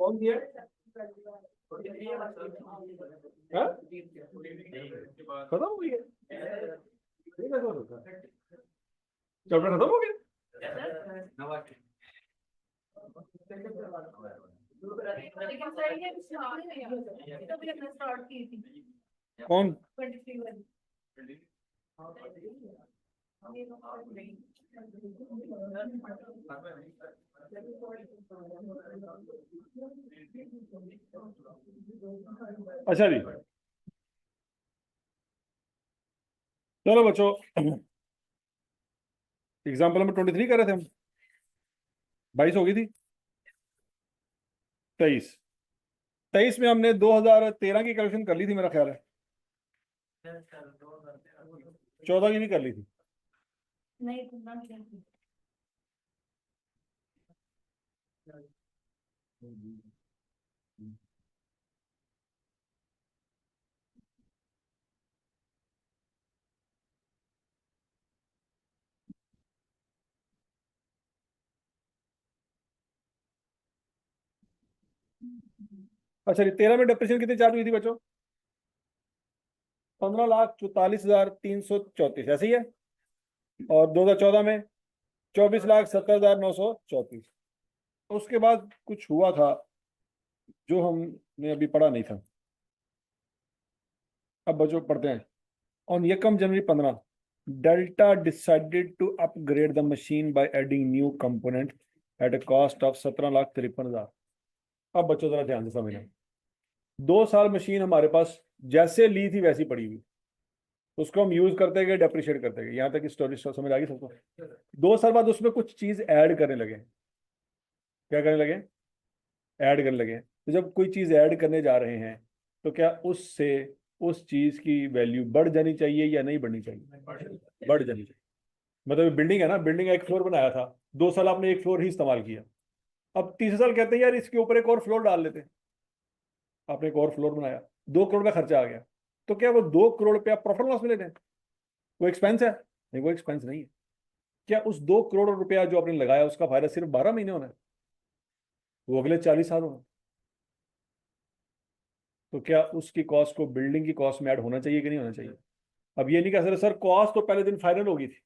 कौन दिया है? हाँ? खत्म हो गया? ठीक है, चैप्टर खत्म हो गया? कौन? अच्छा जी, चलो बच्चों, एग्जाम्पल नंबर 23 कर रहे थे हम। 22 हो गई थी। 23 23 में हमने 2013 की कैलकुलेशन कर ली थी, मेरा ख्याल है 14 की भी कर ली थी। अच्छा जी, 13 में डिप्रेशन कितनी चार्ज हुई थी बच्चों? 15,44,334, ऐसे ही है। और 2014 में 24,70,934। उसके बाद कुछ हुआ था जो हमने अभी पढ़ा नहीं था। अब बच्चों पढ़ते हैं। ऑन यकम January 15, Delta decided to upgrade the machine by adding new component at a cost of 17,53,000। अब बच्चों जरा ध्यान से समझना। 2 साल मशीन हमारे पास जैसे ली थी वैसी पड़ी हुई, उसको हम यूज करते गए, डेप्रिशिएट करते गए, यहाँ तक की स्टोरी समझ आ गई सबको। 2 साल बाद उसमें कुछ चीज ऐड करने लगे। क्या करने लगे? ऐड करने लगे। तो जब कोई चीज ऐड करने जा रहे हैं तो क्या उससे उस चीज की वैल्यू बढ़ जानी चाहिए या नहीं बढ़नी चाहिए? बढ़ जानी चाहिए। मतलब बिल्डिंग है ना, बिल्डिंग का एक फ्लोर बनाया था, 2 साल आपने एक फ्लोर ही इस्तेमाल किया। अब तीसरे साल कहते हैं यार इसके ऊपर एक और फ्लोर डाल लेते हैं। आपने एक और फ्लोर बनाया, 2 करोड़ का खर्चा आ गया। तो क्या वो 2 करोड़ रुपया प्रॉफिट लॉस में लेते हैं? वो एक्सपेंस है? नहीं, वो एक्सपेंस नहीं है। क्या उस 2 करोड़ रुपया जो आपने लगाया उसका फायदा सिर्फ 12 महीने होना है? वो अगले 40 साल होना है। तो क्या उसकी कॉस्ट को बिल्डिंग की कॉस्ट में ऐड होना चाहिए कि नहीं होना चाहिए? अब ये नहीं कह सकते सर कॉस्ट तो पहले दिन फाइनल होगी थी,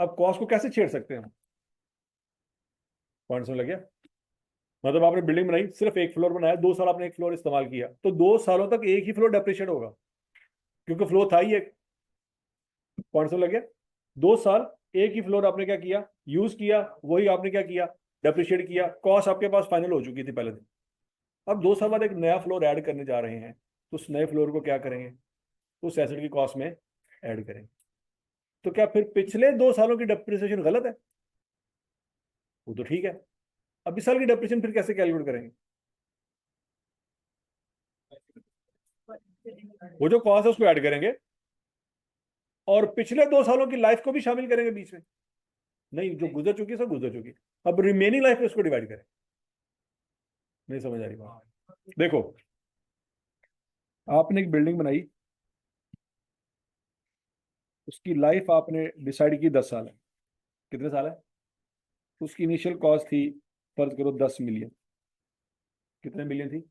अब कॉस्ट को कैसे छेड़ सकते हैं हम? पॉइंट समझ लग गया? मतलब आपने बिल्डिंग बनाई, सिर्फ एक फ्लोर बनाया, 2 साल आपने एक फ्लोर इस्तेमाल किया, तो 2 सालों तक एक ही फ्लोर डेप्रिशिएट होगा, क्योंकि फ्लोर था ही एक। पॉइंट समझ लग गया? 2 साल एक ही फ्लोर आपने क्या किया? यूज किया, वही आपने क्या किया? डेप्रिशिएट किया। कॉस्ट आपके पास फाइनल हो चुकी थी पहले दिन। अब 2 साल बाद एक नया फ्लोर ऐड करने जा रहे हैं, तो उस नए फ्लोर को क्या करेंगे? उस एसेट की कॉस्ट में ऐड करेंगे। तो क्या फिर पिछले 2 सालों की डेप्रिसिएशन गलत है? वो तो ठीक है। अब इस साल की डेप्रिसिएशन फिर कैसे कैलकुलेट करेंगे? वो जो कॉस्ट है उसको ऐड करेंगे और पिछले 2 सालों की लाइफ को भी शामिल करेंगे बीच में। नहीं, जो गुजर चुकी है सब गुजर चुकी। अब रिमेनिंग लाइफ में उसको डिवाइड करें। नहीं समझ आ रही बात? देखो, आपने एक बिल्डिंग बनाई, उसकी लाइफ आपने डिसाइड की 10 साल है। कितने साल है? उसकी इनिशियल कॉस्ट थी, फर्ज करो 10 मिलियन। कितने मिलियन थी?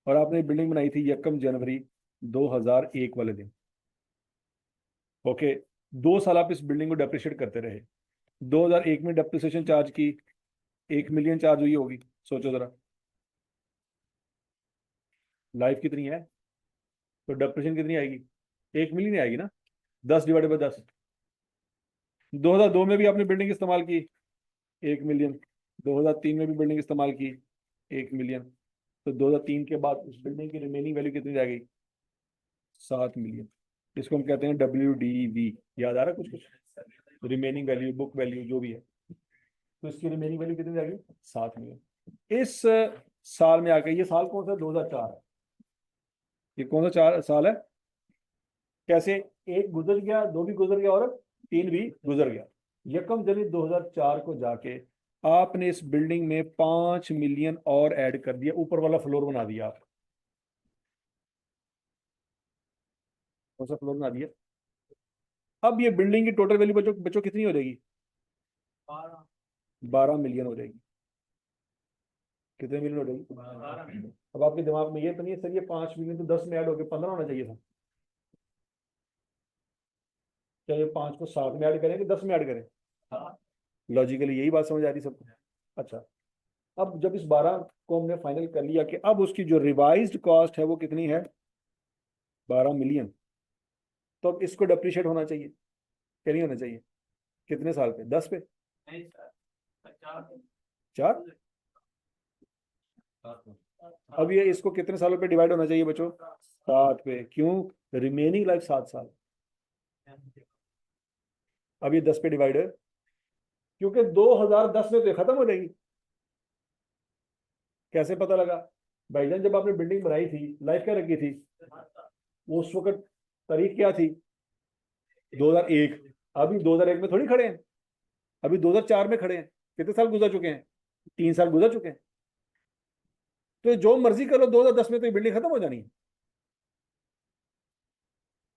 और आपने बिल्डिंग बनाई थी 1 जनवरी 2001 वाले दिन। ओके, 2 साल आप इस बिल्डिंग को डेप्रिशिएट करते रहे। 2001 में डेप्रिसिएशन चार्ज की 1 मिलियन चार्ज हुई होगी। सोचो जरा, लाइफ कितनी है, तो डेप्रिसिएशन कितनी आएगी? 1 मिलियन आएगी ना, 10 डिवाइडेड बाय 10। 2002 में भी आपने बिल्डिंग इस्तेमाल की 1 मिलियन। 2003 में भी बिल्डिंग इस्तेमाल की 1 मिलियन। तो 2003 के बाद उस बिल्डिंग की रिमेनिंग वैल्यू कितनी रह गई? 7 मिलियन। इसको हम कहते हैं WDV। याद आ रहा है कुछ कुछ? रिमेनिंग वैल्यू, बुक वैल्यू जो भी है। तो इसकी रिमेनिंग वैल्यू कितनी रह गई? 7 मिलियन। इस साल में आके, ये साल कौन सा? 2004 है। ये कौन सा साल है? कैसे? एक गुजर गया, दो भी गुजर गया और तीन भी गुजर गया। 1 जनवरी 2004 को जाके आपने इस बिल्डिंग में 5 मिलियन और ऐड कर दिया, ऊपर वाला फ्लोर बना दिया आप। कौन सा फ्लोर बना दिया? अब ये बिल्डिंग की टोटल वैल्यू बच्चों बच्चों कितनी हो जाएगी? 12 मिलियन हो जाएगी। कितने मिलियन हो जाएगी? अब आपके दिमाग में ये तो नहीं है सर ये 5 मिलियन तो 10 में ऐड होकर 15 होना चाहिए था। क्या ये 5 को 7 में ऐड करें कि 10 में ऐड करें? लॉजिकली यही बात समझ आ रही सबको। अच्छा, अब जब इस 12 को हमने फाइनल कर लिया कि अब उसकी जो रिवाइज्ड कॉस्ट है वो कितनी है, 12 मिलियन, तो अब इसको डेप्रिशिएट होना चाहिए क्या नहीं होना चाहिए? कितने साल पे? 10 पे? 4। अब ये इसको कितने सालों पे डिवाइड होना चाहिए बच्चों? 7 पे। क्यों? रिमेनिंग लाइफ 7 साल। अब ये 10 पे डिवाइड है क्योंकि 2010 में तो ये खत्म हो जाएगी। कैसे पता लगा? भाईजान जब आपने बिल्डिंग बनाई थी लाइफ क्या रखी थी? वो उस वक्त तारीख क्या थी? 2001। अभी 2001 में थोड़ी खड़े हैं, अभी 2004 में खड़े हैं। कितने साल गुजर चुके हैं? 3 साल गुजर चुके हैं। तो जो मर्जी कर लो, 2010 में तो ये बिल्डिंग खत्म हो जानी है।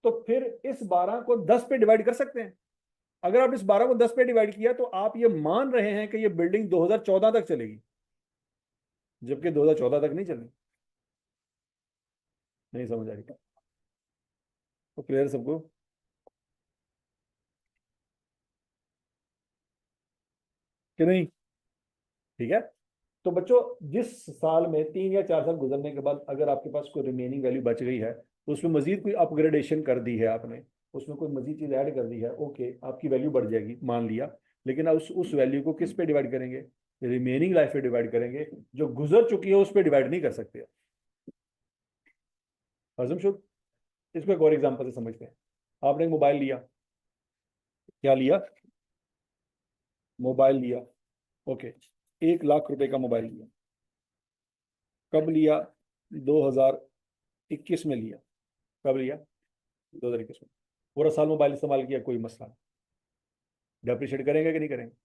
तो फिर इस 12 को 10 पे डिवाइड कर सकते हैं। अगर आप इस 12 को 10 पे डिवाइड किया तो आप ये मान रहे हैं कि ये बिल्डिंग 2014 तक चलेगी, जबकि 2014 तक नहीं चलेगी। नहीं समझ आ रही? तो क्लियर सबको? कि नहीं? ठीक है। तो बच्चों जिस साल में 3 या 4 साल गुजरने के बाद अगर आपके पास कोई रिमेनिंग वैल्यू बच गई है, उसमें मजीद कोई अपग्रेडेशन कर दी है आपने, उसमें कोई मजीद चीज ऐड कर दी है, ओके आपकी वैल्यू बढ़ जाएगी मान लिया। लेकिन उस वैल्यू को किस पे डिवाइड करेंगे? रिमेनिंग लाइफ पे डिवाइड करेंगे। जो गुजर चुकी है उस पर डिवाइड नहीं कर सकते। हजम शुभ। इसको एक और एग्जाम्पल से समझते हैं। आपने एक मोबाइल लिया। क्या लिया? मोबाइल लिया। ओके, 1 लाख रुपए का मोबाइल लिया। कब लिया? 2021 में लिया। कब लिया? 2021 में। पूरा साल मोबाइल इस्तेमाल किया, कोई मसला नहीं। डेप्रिशिएट करेंगे कि नहीं करेंगे?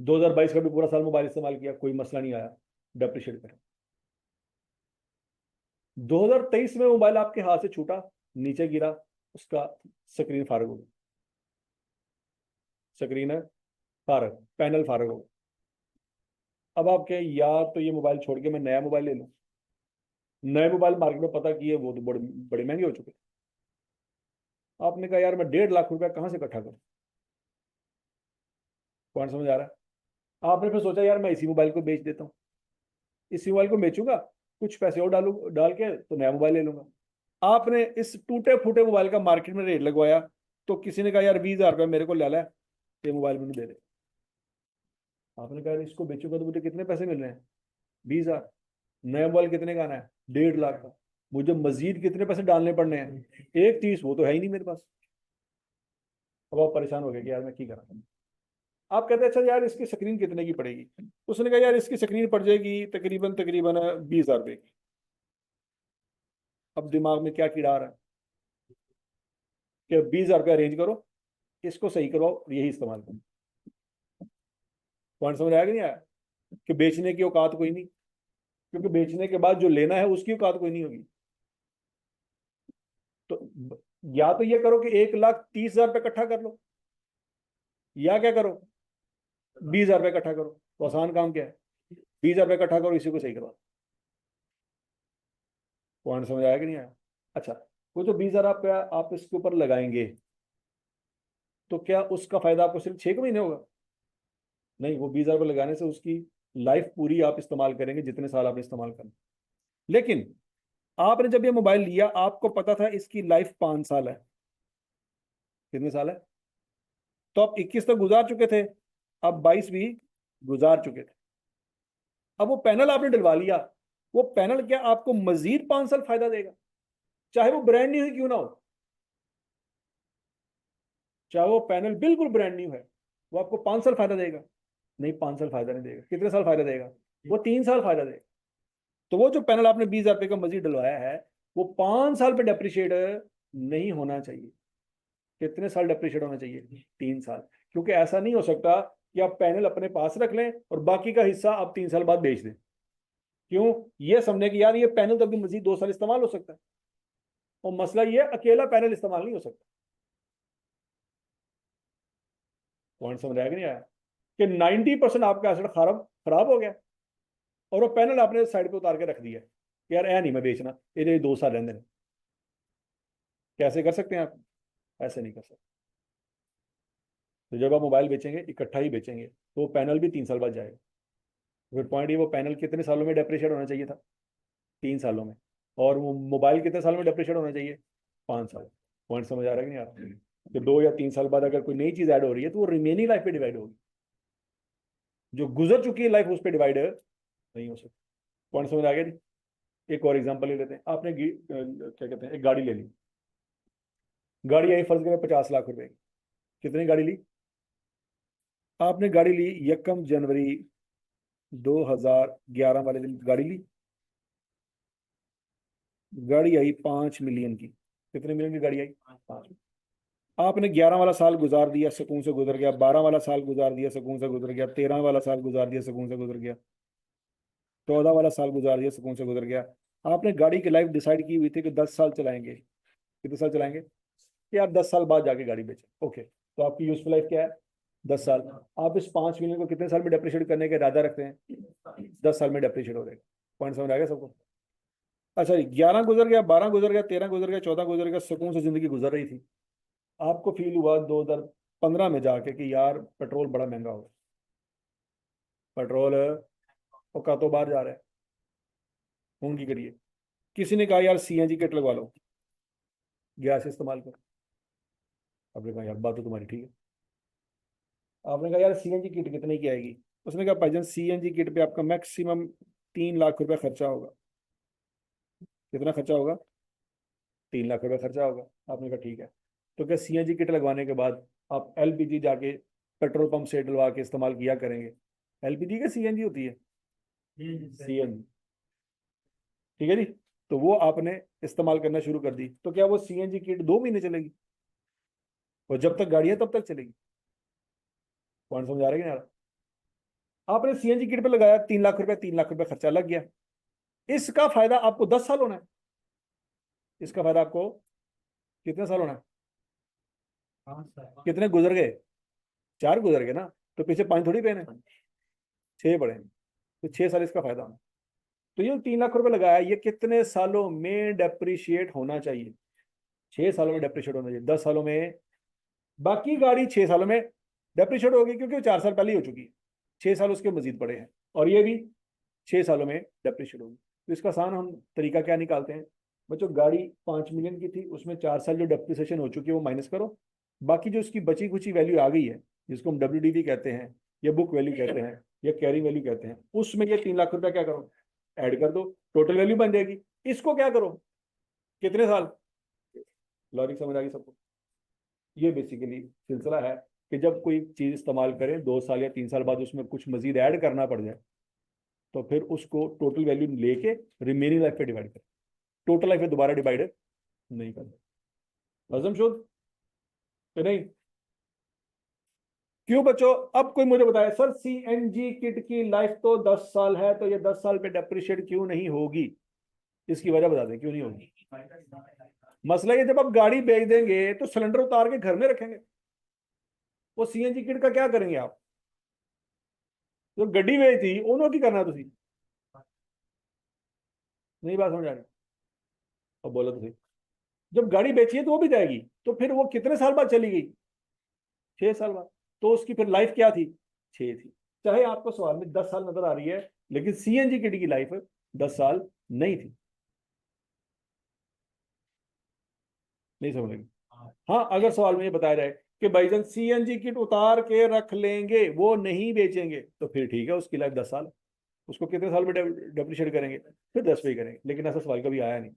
2022 का भी पूरा साल मोबाइल इस्तेमाल किया, कोई मसला नहीं आया, डेप्रिशिएट करें। 2023 में मोबाइल आपके हाथ से छूटा, नीचे गिरा, उसका स्क्रीन फारग हो गई। स्क्रीन है फारग, पैनल फारग हो गया। अब आप कहें यार तो ये मोबाइल छोड़ के मैं नया मोबाइल ले लूं। नए मोबाइल मार्केट में पता किए वो तो बड़े बड़े महंगे हो चुके। आपने कहा यार मैं 1.5 लाख रुपया कहाँ से इकट्ठा करूं? कौन समझ आ रहा है? आपने फिर सोचा यार मैं इसी मोबाइल को बेच देता हूँ। इसी मोबाइल को बेचूंगा, कुछ पैसे और डाल के तो नया मोबाइल ले लूंगा। आपने इस टूटे फूटे मोबाइल का मार्केट में रेट लगवाया, तो किसी ने कहा यार 20,000 रुपया मेरे को ले ला, ये मोबाइल मुझे दे दे। आपने कहा इसको बेचूंगा तो मुझे कितने पैसे मिल रहे हैं? 20,000। नया मोबाइल कितने का आना है? 1.5 लाख का। मुझे मजीद कितने पैसे डालने पड़ने हैं? 1,30। वो तो है ही नहीं मेरे पास। अब आप परेशान हो गए कि यार मैं क्या करा। आप कहते हैं अच्छा यार इसकी स्क्रीन कितने की पड़ेगी? उसने कहा यार इसकी स्क्रीन पड़ जाएगी तकरीबन तकरीबन 20,000 रुपये की। अब दिमाग में क्या कीड़ा आ रहा है कि 20,000 रुपये अरेंज करो, इसको सही करवाओ, यही इस्तेमाल करो। पॉइंट समझ आया कि नहीं आया? कि बेचने की औकात कोई नहीं, क्योंकि बेचने के बाद जो लेना है उसकी औकात कोई नहीं होगी। तो या तो ये करो कि 1,30,000 रुपये इकट्ठा कर लो, या क्या करो 20,000 रुपये इकट्ठा करो। तो आसान काम क्या है? 20,000 रुपये इकट्ठा करो, इसी को सही करवा। पॉइंट समझ आया कि नहीं आया? अच्छा, वो जो 20,000 आप इसके ऊपर लगाएंगे, तो क्या उसका फायदा आपको सिर्फ 6 महीने होगा? नहीं, वो 20,000 रुपये लगाने से उसकी लाइफ पूरी आप इस्तेमाल करेंगे, जितने साल आपने इस्तेमाल करना। लेकिन आपने जब ये मोबाइल लिया आपको पता था इसकी लाइफ 5 साल है। कितने साल है? तो आप 21 तक गुजार चुके थे, अब 22 भी गुजार चुके थे। अब वो पैनल आपने डलवा लिया, वो पैनल क्या आपको मजीद 5 साल फायदा देगा? चाहे वो ब्रांड न्यू ही क्यों ना हो, चाहे वो पैनल बिल्कुल ब्रांड न्यू है, वो आपको 5 साल फायदा देगा? नहीं, 5 साल फायदा नहीं देगा। कितने साल फायदा देगा? वो 3 साल फायदा देगा। तो वो जो पैनल आपने 20,000 रुपये का मजीद डलवाया है, वो 5 साल पे डेप्रिशिएट नहीं होना चाहिए। कितने साल डेप्रिशिएट होना चाहिए? 3 साल। क्योंकि ऐसा नहीं हो सकता कि आप पैनल अपने पास रख लें और बाकी का हिस्सा आप 3 साल बाद बेच दें। क्यों? ये समझने की यार ये पैनल तो अभी मजीद 2 साल इस्तेमाल हो सकता है। और मसला ये अकेला पैनल इस्तेमाल नहीं हो सकता। पॉइंट समझ आया कि नहीं आया? कि 90% आपका एसेट खराब खराब हो गया। और वो पैनल आपने साइड पे उतार के रख दिया कि यार ऐ नहीं मैं बेचना, ये 2 साल रहने देना। कैसे कर सकते हैं आप? ऐसे नहीं कर सकते। तो जब आप मोबाइल बेचेंगे इकट्ठा ही बेचेंगे तो वो पैनल भी 3 साल बाद जाएगा। फिर पॉइंट ये, वो पैनल कितने सालों में डेप्रिशिएट होना चाहिए था? 3 सालों में। और वो मोबाइल कितने साल में डेप्रिशिएट होना चाहिए? 5 साल। पॉइंट समझ आ रहा है कि नहीं आ रहा? कि 2 या 3 साल बाद अगर कोई नई चीज ऐड हो रही है तो वो रिमेनिंग लाइफ पे डिवाइड होगी, जो गुजर चुकी है लाइफ उस पर डिवाइड नहीं हो सकती। पॉइंट समझ आ गया जी? एक और एग्जांपल ले लेते हैं। आपने क्या कहते हैं, एक गाड़ी ले ली। गाड़ी आई फर्ज करें 50 लाख रुपए की। कितनी गाड़ी ली? आपने गाड़ी ली 1 जनवरी 2011 वाले दिन गाड़ी ली। गाड़ी आई 5 मिलियन की। कितने मिलियन की गाड़ी आई? 5। आपने 11 वाला साल गुजार दिया, सुकून से गुजर गया। 12 वाला साल गुजार दिया, सुकून से गुजर गया। 13 वाला साल गुजार दिया, सुकून से गुजर गया। 14 वाला साल गुजार दिया, सुकून से गुजर गया। आपने गाड़ी की लाइफ डिसाइड की हुई थी कि 10 साल चलाएंगे। कितने साल चलाएंगे? कि आप 10 साल बाद जाके गाड़ी बेचें। ओके, तो आपकी यूजफुल लाइफ क्या है? 10 साल। आप इस 5 मिलियन को कितने साल में डेप्रिशिएट करने का इरादा रखते हैं? 10 साल में डेप्रिशिएट हो जाएगा। पॉइंट समझ आ गया सबको? अच्छा जी, 11 गुजर गया, 12 गुजर गया, 13 गुजर गया, 14 गुजर गया, सुकून से जिंदगी गुजर रही थी। आपको फील हुआ 2015 में जाके कि यार पेट्रोल बड़ा महंगा हो गया। पेट्रोल का तो बाहर जा रहा है। खून की करिए। किसी ने कहा यार सीएनजी किट लगवा लो, गैस इस्तेमाल करो। आपने कहा यार बात तो तुम्हारी ठीक है। आपने कहा यार सीएनजी किट कितने की आएगी? उसने कहा भाईजान सीएनजी किट पे आपका मैक्सिमम 3 लाख रुपए खर्चा होगा। कितना खर्चा होगा? 3 लाख रुपए खर्चा होगा। आपने कहा ठीक है। तो क्या सीएनजी किट लगवाने के बाद आप एलपीजी जाके पेट्रोल पंप से डलवा के इस्तेमाल किया करेंगे? एलपीजी का सीएनजी होती है, सीएनजी। ठीक है जी। तो वो आपने इस्तेमाल करना शुरू कर दी, तो क्या वो सीएनजी किट 2 महीने चलेगी? और जब तक गाड़ी है तब तक चलेगी। पॉइंट समझ आ रहा है कि नहीं आ रहा? आपने सीएनजी किट पे लगाया 3 लाख रुपए, 3 लाख रुपए खर्चा लग गया। इसका फायदा आपको 10 साल होना है। इसका फायदा आपको कितने साल होना है? कितने गुजर गए? 4 गुजर गए ना। तो पीछे 5 थोड़ी पेन है, 6 पड़े हैं। तो 6 साल इसका फायदा होना। तो ये 3 लाख रुपए लगाया, ये कितने सालों में डेप्रिशिएट होना चाहिए? 6 सालों में डेप्रिशिएट होना चाहिए। 10 सालों में। बाकी गाड़ी 6 सालों में डेप्रिशिएट होगी क्योंकि वो 4 साल पहले ही हो चुकी है। 6 साल उसके मजीद पड़े हैं। और ये भी 6 सालों में डेप्रिशिएट होगी। तो इसका आसान हम तरीका क्या निकालते हैं? बच्चों, गाड़ी 5 मिलियन की थी, उसमें 4 साल जो डेप्रिसिएशन हो चुकी है वो माइनस करो। बाकी जो उसकी बची कुची वैल्यू आ गई है, जिसको हम WDV कहते हैं या बुक वैल्यू कहते हैं या कैरिंग वैल्यू कहते हैं, उसमें ये 3 लाख रुपया क्या करो? ऐड कर दो। टोटल वैल्यू बन जाएगी। इसको क्या करो? कितने साल? लॉजिक समझ आ गई सबको? ये बेसिकली सिलसिला है कि जब कोई चीज इस्तेमाल करें 2 साल या 3 साल बाद उसमें कुछ मजीद ऐड करना पड़ जाए, तो फिर उसको टोटल वैल्यू लेके रिमेनिंग लाइफ पे डिवाइड करें। टोटल लाइफ पे दोबारा डिवाइड नहीं करना। हजम शुद्ध कि नहीं? क्यों बच्चों? अब कोई मुझे बताए सर सीएनजी किट की लाइफ तो 10 साल है, तो ये 10 साल पे डेप्रिशिएट क्यों नहीं होगी? इसकी वजह बता दें क्यों नहीं होगी। मसला ये, जब आप गाड़ी बेच देंगे तो सिलेंडर उतार के घर में रखेंगे। वो सीएनजी किट का क्या करेंगे आप? जो गड्डी बेच थी उन्होंने की करना तुसी? नहीं बात समझ आ रही? अब बोलो तुसी। जब गाड़ी बेची है तो वो भी जाएगी, तो फिर वो कितने साल बाद चली गई? 6 साल बाद। तो उसकी फिर लाइफ क्या थी? 6 थी। चाहे आपको सवाल में 10 साल नजर आ रही है, लेकिन सीएनजी किट की लाइफ 10 साल नहीं थी। नहीं समझ लगी? हाँ, अगर सवाल में ये बताया जाए कि भाईजान सीएनजी किट उतार के रख लेंगे, वो नहीं बेचेंगे, तो फिर ठीक है, उसकी लाइफ 10 साल। उसको कितने साल में डेप्रिशिएट करेंगे? फिर 10 पे ही करेंगे। लेकिन ऐसा सवाल कभी आया नहीं,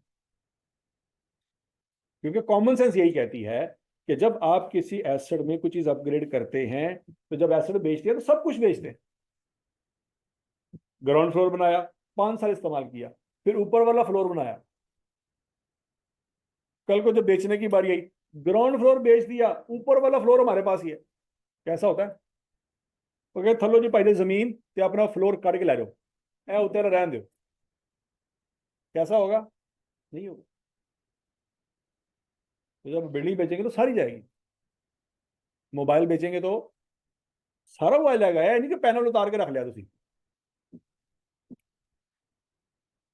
क्योंकि कॉमन सेंस यही कहती है कि जब आप किसी एसेट में कुछ चीज अपग्रेड करते हैं, तो जब एसेट बेचते हैं तो सब कुछ बेचते हैं। ग्राउंड फ्लोर बनाया, 5 साल इस्तेमाल किया, फिर ऊपर वाला फ्लोर बनाया। कल को जब बेचने की बारी आई, ग्राउंड फ्लोर बेच दिया, ऊपर वाला फ्लोर हमारे पास ही है। कैसा होता है? तो कहते थलो जी पहले जमीन ते अपना फ्लोर कट के ला जाओ, ए उतर रहन दो। कैसा होगा? नहीं होगा। तो जब बिल्डिंग बेचेंगे तो सारी जाएगी। मोबाइल बेचेंगे तो सारा मोबाइल आएगा। नहीं कि पैनल उतार के रख लिया तुसी।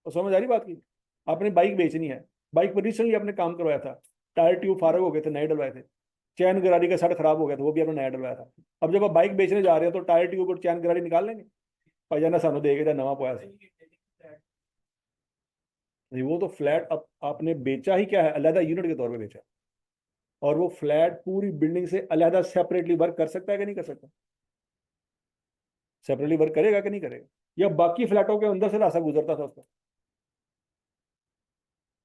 तो समझ आ रही बात की? आपने बाइक बेचनी है, बाइक पर रिसेंटली आपने काम करवाया था, टायर ट्यूब फारग हो गए थे, नए डलवाए थे, चैन गरारी का सेट खराब हो गया था, वो भी आपने नया डलवाया था। अब जब आप बाइक बेचने जा रहे हो तो टायर ट्यूब और चैन गरारी निकाल लेंगे? भाईजान सानू देगा नवा पोया सी। नहीं, वो तो फ्लैट आपने बेचा ही क्या है, अलहदा यूनिट के तौर पे बेचा। और वो फ्लैट पूरी बिल्डिंग से अलहदा सेपरेटली वर्क कर सकता है कि नहीं कर सकता? सेपरेटली वर्क करेगा कि नहीं करेगा? या बाकी फ्लैटों के अंदर से रास्ता गुजरता था उसका,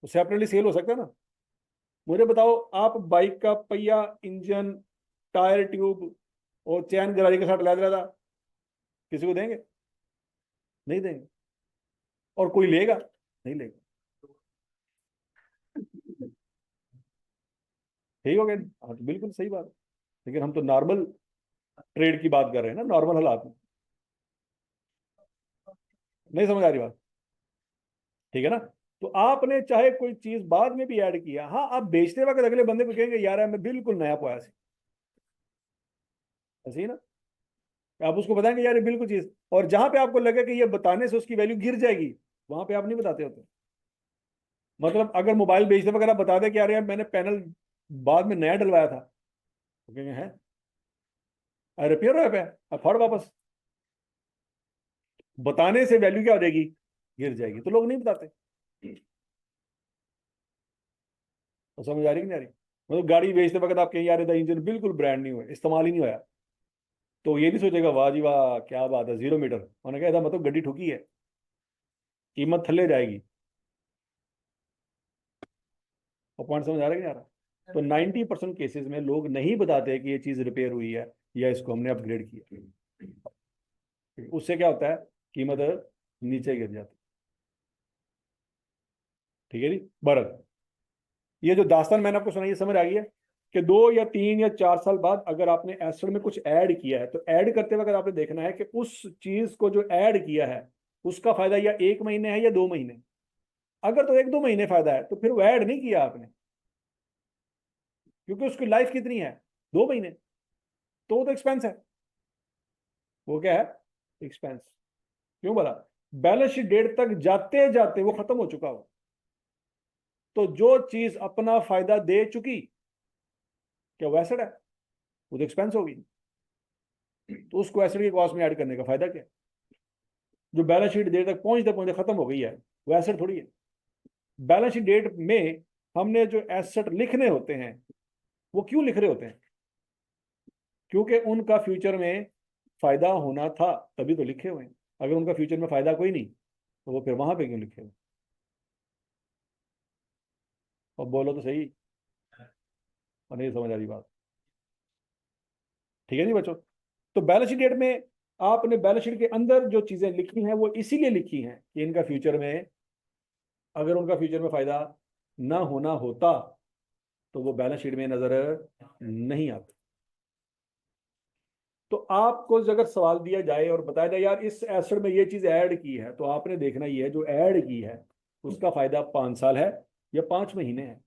तो सेपरेटली सेल हो सकता है ना? मुझे बताओ, आप बाइक का पहिया, इंजन, टायर ट्यूब और चैन गरारी के साथ लैद था, किसी को देंगे? नहीं देंगे। और कोई लेगा? नहीं लेगा। ठीक हो गया? हाँ, तो बिल्कुल सही बात है। लेकिन हम तो नॉर्मल ट्रेड की बात कर रहे हैं ना, नॉर्मल हालात में। नहीं समझ आ रही बात? ठीक है ना? तो आपने चाहे कोई चीज बाद में भी ऐड किया, हाँ, आप बेचते वक्त अगले बंदे को कहेंगे यार मैं बिल्कुल नया पोया सी, ऐसे ही ना? आप उसको बताएंगे यार ये बिल्कुल चीज, और जहां पे आपको लगे कि ये बताने से उसकी वैल्यू गिर जाएगी, वहां पे आप नहीं बताते होते। मतलब अगर मोबाइल बेचते वक्त आप बता दें कि यार मैंने पैनल बाद में नया डलवाया था, तो कहेंगे है रिपेयर हुआ पे, अब फाड़ वापस। बताने से वैल्यू क्या हो जाएगी? गिर जाएगी, तो लोग नहीं बताते। तो समझ आ रही कि नहीं आ रही? मतलब गाड़ी बेचते वक्त आप कहें यार ये इंजन बिल्कुल ब्रांड नहीं हुआ, इस्तेमाल ही नहीं होया, तो ये नहीं सोचेगा वाह जी वाह क्या बात है 0 मीटर, उन्होंने कहा था मतलब गड्डी ठुकी है, कीमत थल्ले जाएगी। और पॉइंट समझ आ रहा है कि नहीं आ रहा? तो 90% केसेस में लोग नहीं बताते कि ये चीज रिपेयर हुई है या इसको हमने अपग्रेड किया। उससे क्या होता है? कीमत नीचे गिर जाती। ठीक है जी, बरत। ये जो दास्तान मैंने आपको सुनाई, ये समझ आ गई है कि 2 या 3 या 4 साल बाद अगर आपने एसेट में कुछ ऐड किया है, तो ऐड करते वक्त आपने देखना है कि उस चीज को जो ऐड किया है उसका फायदा या 1 महीने है या 2 महीने। अगर तो 1-2 महीने फायदा है तो फिर वो ऐड नहीं किया आपने, क्योंकि उसकी लाइफ कितनी है? 2 महीने। तो वो तो एक्सपेंस है। वो क्या है? एक्सपेंस। क्यों बोला? बैलेंस शीट डेट तक जाते जाते वो खत्म हो चुका हो। तो जो चीज अपना फायदा दे चुकी, क्या वो एसेट है? वो तो एक्सपेंस होगी। तो उसको एसेट की कॉस्ट में ऐड करने का फायदा क्या है? जो बैलेंस शीट डेट तक पहुंचते पहुंचते खत्म हो गई है, वो एसेट थोड़ी है। बैलेंस शीट डेट में हमने जो एसेट लिखने होते हैं, वो क्यों लिख रहे होते हैं? क्योंकि उनका फ्यूचर में फायदा होना था, तभी तो लिखे हुए हैं। अगर उनका फ्यूचर में फायदा कोई नहीं, तो वो फिर वहां पे क्यों लिखे हुए? और बोलो तो सही। और नहीं समझ आ रही बात? ठीक है नहीं बच्चों? तो बैलेंस शीट डेट में आपने बैलेंस शीट के अंदर जो चीजें लिखी हैं वो इसीलिए लिखी हैं कि इनका फ्यूचर में, अगर उनका फ्यूचर में फायदा ना होना होता तो वो बैलेंस शीट में नजर नहीं आता। तो आपको अगर सवाल दिया जाए और बताया जाए यार इस एसेट में ये चीज ऐड की है, तो आपने देखना ही है जो ऐड की है उसका फायदा 5 साल है या 5 महीने है।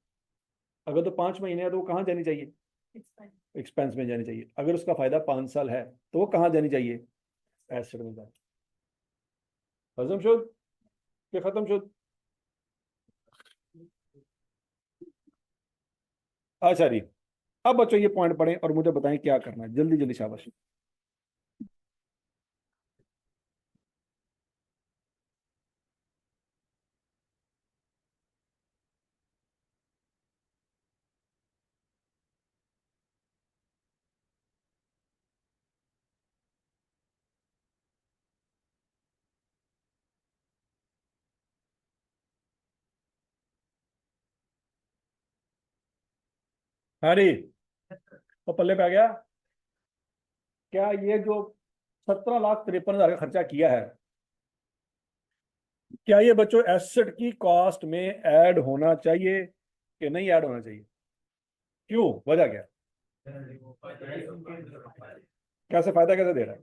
अगर तो 5 महीने है तो वो कहाँ जानी चाहिए? एक्सपेंस में जानी चाहिए। अगर उसका फायदा 5 साल है तो वो कहाँ जानी चाहिए? एसेट में जानी। हजम शुद्ध कि खत्म शुद्ध? अच्छा जी। अब बच्चों ये पॉइंट पढ़ें और मुझे बताएं क्या करना है, जल्दी जल्दी शाबाश। अरे तो पल्ले पे आ गया। क्या ये जो 17,53,000 का खर्चा किया है, क्या ये बच्चों एसेट की कॉस्ट में ऐड होना चाहिए कि नहीं ऐड होना चाहिए? क्यों, वजह क्या? कैसे फायदा कैसे दे रहा है?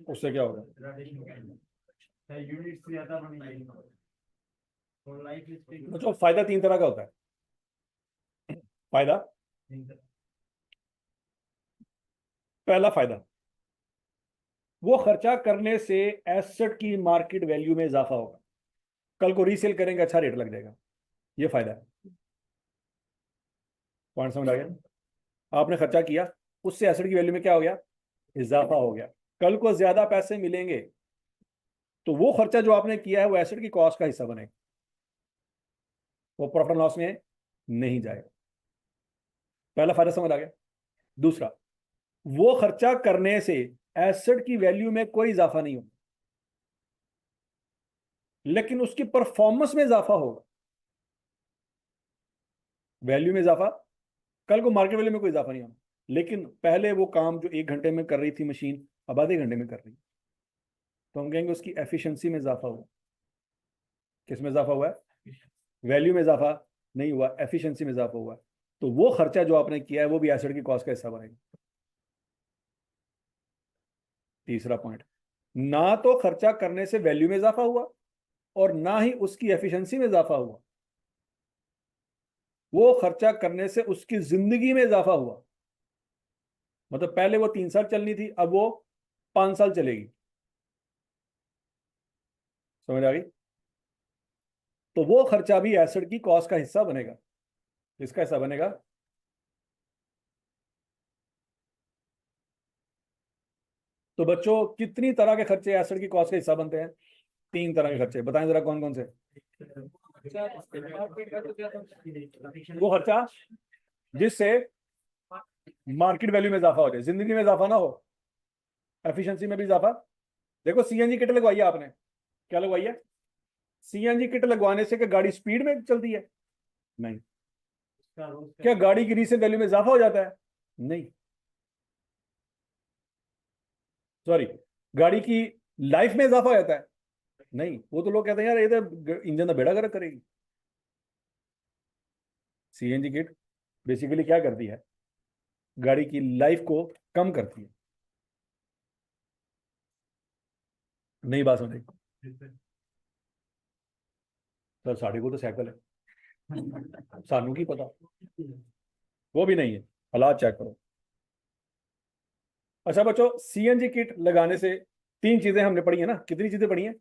उससे क्या होगा? बच्चों फायदा 3 तरह का होता है। फायदा, पहला फायदा वो खर्चा करने से एसेट की मार्केट वैल्यू में इजाफा होगा, कल को रीसेल करेंगे अच्छा रेट लग जाएगा, ये फायदा है। पॉइंट समझ आ गया? आपने खर्चा किया, उससे एसेट की वैल्यू में क्या हो गया, इजाफा हो गया, कल को ज्यादा पैसे मिलेंगे तो वो खर्चा जो आपने किया है वो एसेट की कॉस्ट का हिस्सा बनेगा, वो प्रॉफिट एंड लॉस में नहीं जाएगा। पहला फायदा समझ आ गया। दूसरा, वो खर्चा करने से एसेट की वैल्यू में कोई इजाफा नहीं होगा, लेकिन उसकी परफॉर्मेंस में इजाफा होगा। वैल्यू में इजाफा, कल को मार्केट वैल्यू में कोई इजाफा नहीं होगा, लेकिन पहले वो काम जो 1 घंटे में कर रही थी मशीन अब आधे घंटे में कर रही है, तो हम कहेंगे उसकी एफिशिएंसी में इजाफा हुआ। किस में इजाफा हुआ है? वैल्यू में इजाफा नहीं हुआ, एफिशिएंसी में इजाफा हुआ। तो वो खर्चा जो आपने किया है वो भी एसेट की कॉस्ट का हिस्सा बनेगा। तीसरा पॉइंट, ना तो खर्चा करने से वैल्यू में इजाफा हुआ और ना ही उसकी एफिशिएंसी में इजाफा हुआ, वो खर्चा करने से उसकी जिंदगी में इजाफा हुआ। मतलब पहले वो 3 साल चलनी थी, अब वो 5 साल चलेगी। समझ आ गई? तो वो खर्चा भी एसेट की कॉस्ट का हिस्सा बनेगा। किसका हिस्सा बनेगा? तो बच्चों कितनी तरह के खर्चे एसेट की कॉस्ट का हिस्सा बनते हैं? 3 तरह के खर्चे, बताएं जरा कौन कौन से। वो खर्चा जिससे मार्केट वैल्यू में इजाफा हो जाए, जिंदगी में इजाफा ना हो, एफिशिएंसी में भी इजाफा। देखो सीएनजी किट लगवाई है आपने, क्या लगवाई है? सीएनजी किट लगवाने से क्या गाड़ी स्पीड में चलती है? नहीं। क्या गाड़ी की रीसेल वैल्यू में इजाफा हो जाता है? नहीं। सॉरी, गाड़ी की लाइफ में इजाफा हो जाता है? नहीं। वो तो लोग कहते हैं यार ये तो इंजन का बेड़ा गर्क करेगी। सीएनजी किट बेसिकली क्या करती है, गाड़ी की लाइफ को कम करती है। नई बात समझ? सर साढ़े को तो साइकिल है, सानू की पता, वो भी नहीं है, हालात चेक करो। अच्छा बच्चों, सीएनजी किट लगाने से 3 चीजें हमने पढ़ी है ना, कितनी चीजें पढ़ी हैं?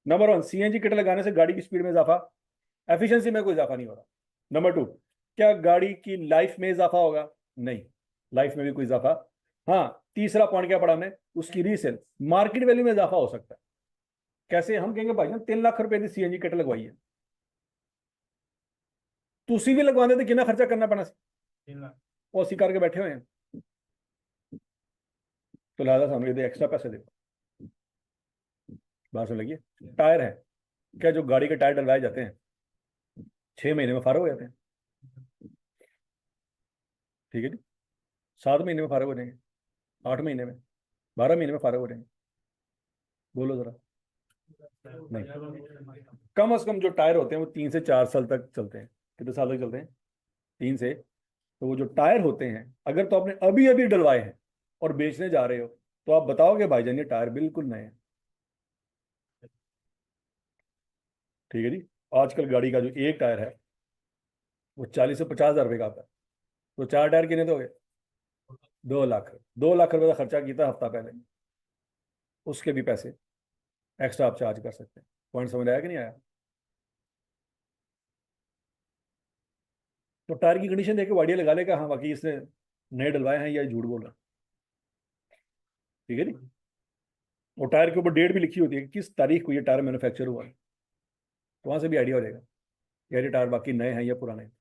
नंबर 1, सीएनजी किट लगाने से गाड़ी की स्पीड में इजाफा, एफिशिएंसी में कोई इजाफा नहीं हो रहा। नंबर 2, क्या गाड़ी की लाइफ में इजाफा होगा? नहीं, लाइफ में भी कोई इजाफा। हाँ, तीसरा पॉइंट क्या पढ़ा हमने, उसकी रीसेल मार्केट वैल्यू में इजाफा हो सकता है। कैसे? हम कहेंगे भाई 3 लाख रुपए की सीएनजी किट लगवाई है, तो उसी भी लगवाने थे, कितना खर्चा करना पड़ा, 3 लाख, वो उसी करके बैठे हुए हैं, तो लिहाजा समझ एक्स्ट्रा पैसे दे। बात सुन लगी? टायर है, क्या जो गाड़ी के टायर डलवाए जाते हैं 6 महीने में फारग हो जाते हैं? ठीक है जी, 7 महीने में फारग हो जाएंगे, 8 महीने में, 12 महीने में फारग हो जाएंगे? बोलो जरा। नहीं, कम से कम जो टायर होते हैं वो 3 से 4 साल तक चलते हैं। कितने साल तक चलते हैं? 3 से। तो वो जो टायर होते हैं, अगर तो आपने अभी अभी डलवाए हैं और बेचने जा रहे हो, तो आप बताओगे भाईजान ये टायर बिल्कुल नए हैं। ठीक है जी। आजकल गाड़ी का जो एक टायर है वो 40 से 50 हज़ार रुपये का आता है, तो 4 टायर कितने दोगे? 2 लाख। 2 लाख रुपए का खर्चा किया था हफ्ता पहले, उसके भी पैसे एक्स्ट्रा आप चार्ज कर सकते हैं। पॉइंट समझ आया कि नहीं आया? तो टायर की कंडीशन देख के आइडिया लगा लेगा, हाँ बाकी इसने नए डलवाए हैं या झूठ बोल रहा है। ठीक है जी। और टायर के ऊपर डेट भी लिखी होती है कि किस तारीख को ये टायर मैन्युफैक्चर हुआ है, तो वहां से भी आइडिया हो जाएगा यार ये टायर बाकी नए हैं या पुराने हैं।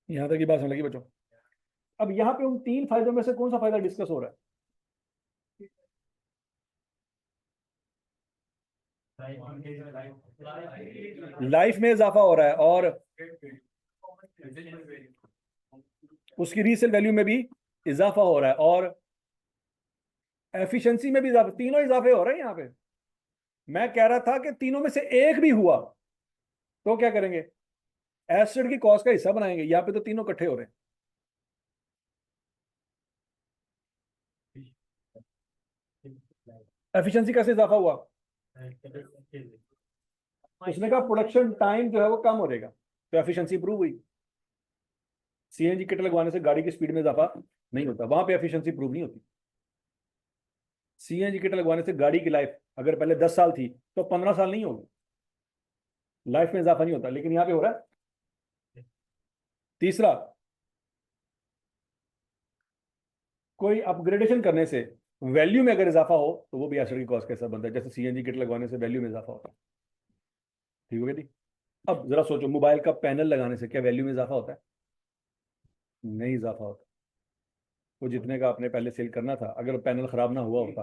यहाँ तक की बात समझ लगी बच्चों? अब यहाँ पे उन 3 फायदों में से कौन सा फायदा डिस्कस हो रहा है? लाइफ में इजाफा हो रहा है और उसकी रीसेल वैल्यू में भी इजाफा हो रहा है और एफिशिएंसी में भी इजाफा, तीनों इजाफे हो रहे हैं यहाँ पे। मैं कह रहा था कि तीनों में से एक भी हुआ तो क्या करेंगे, एसिड की कॉस्ट का हिस्सा बनाएंगे। यहाँ पे तो तीनों इकट्ठे हो रहे हैं। एफिशिएंसी कैसे इजाफा हुआ? उसने कहा प्रोडक्शन टाइम जो है वो कम हो जाएगा, तो एफिशिएंसी इंप्रूव हुई। सीएनजी किट लगवाने से गाड़ी की स्पीड में इजाफा नहीं होता, वहां पे एफिशिएंसी प्रूव नहीं होती। सीएनजी किट लगवाने से गाड़ी की लाइफ अगर पहले 10 साल थी तो 15 साल नहीं होगी, लाइफ में इजाफा नहीं होता, लेकिन यहां पे हो रहा है। तीसरा, कोई अपग्रेडेशन करने से वैल्यू में अगर इजाफा हो तो वो भी एसिड की कॉस्ट के साथ बनता है, जैसे सीएनजी किट लगवाने से वैल्यू में इजाफा होता है। ठीक हो गया जी। अब जरा सोचो, मोबाइल का पैनल लगाने से क्या वैल्यू में इजाफा होता है? नहीं इजाफा होता। वो जितने का आपने पहले सेल करना था, अगर पैनल खराब ना हुआ होता,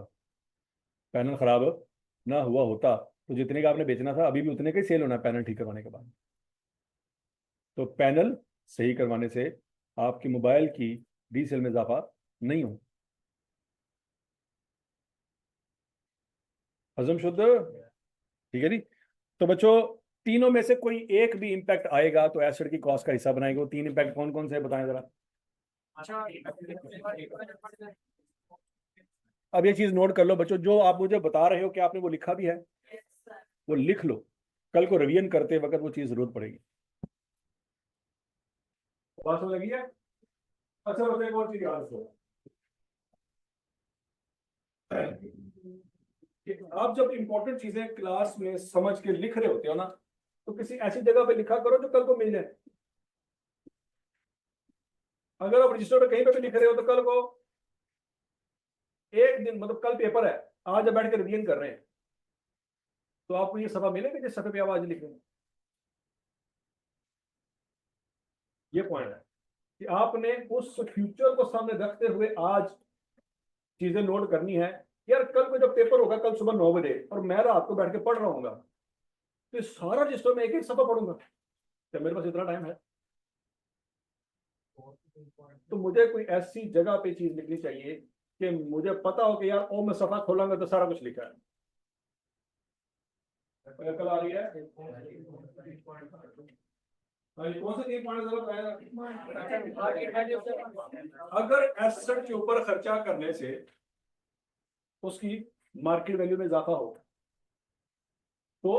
पैनल खराब ना हुआ होता तो जितने का आपने बेचना था अभी भी उतने का ही सेल होना है पैनल ठीक करवाने के बाद। तो पैनल सही करवाने से आपकी मोबाइल की रीसेल में इजाफा नहीं हो। हजम शुद्ध, ठीक है जी। तो बच्चों, तीनों में से कोई एक भी इंपैक्ट आएगा तो एसिड की कॉस्ट का हिस्सा बनाएगा। वो तीन इंपैक्ट कौन कौन से हैं बताएं जरा। अब ये चीज नोट कर लो बच्चों, जो आप मुझे बता रहे हो कि आपने वो लिखा भी है, वो लिख लो, कल को रिवीजन करते वक्त वो चीज जरूरत पड़ेगी। बात समझ लगी है? अच्छा बच्चों, एक और चीज याद रखो कि आप जब इंपॉर्टेंट चीजें क्लास में समझ के लिख रहे होते हो ना, तो किसी ऐसी जगह पे लिखा करो जो कल को मिल जाए। अगर आप रजिस्टर पे कहीं पे भी लिख रहे हो तो कल को एक दिन, मतलब कल पेपर है, आज जब बैठ के रिवीजन कर रहे हैं तो आपको ये सफा मिलेगा जिस सफे पे आप आज लिख रहे हैं। ये पॉइंट है कि आपने उस फ्यूचर को सामने रखते हुए आज चीजें नोट करनी है। यार कल को जब पेपर होगा, कल सुबह 9 बजे, और मैं रात को बैठ के पढ़ रहा हूँ, तो ये सारा रजिस्टर में एक एक सफा पढ़ूंगा, क्या मेरे पास इतना टाइम है? तो मुझे कोई ऐसी जगह पे चीज लिखनी चाहिए कि मुझे पता हो कि यार ओ मैं सफा खोलांगा तो सारा कुछ लिखा है। कल आ रही है। कौन से 3 पॉइंट अगर एसेट के ऊपर खर्चा करने से उसकी मार्केट वैल्यू में इजाफा हो तो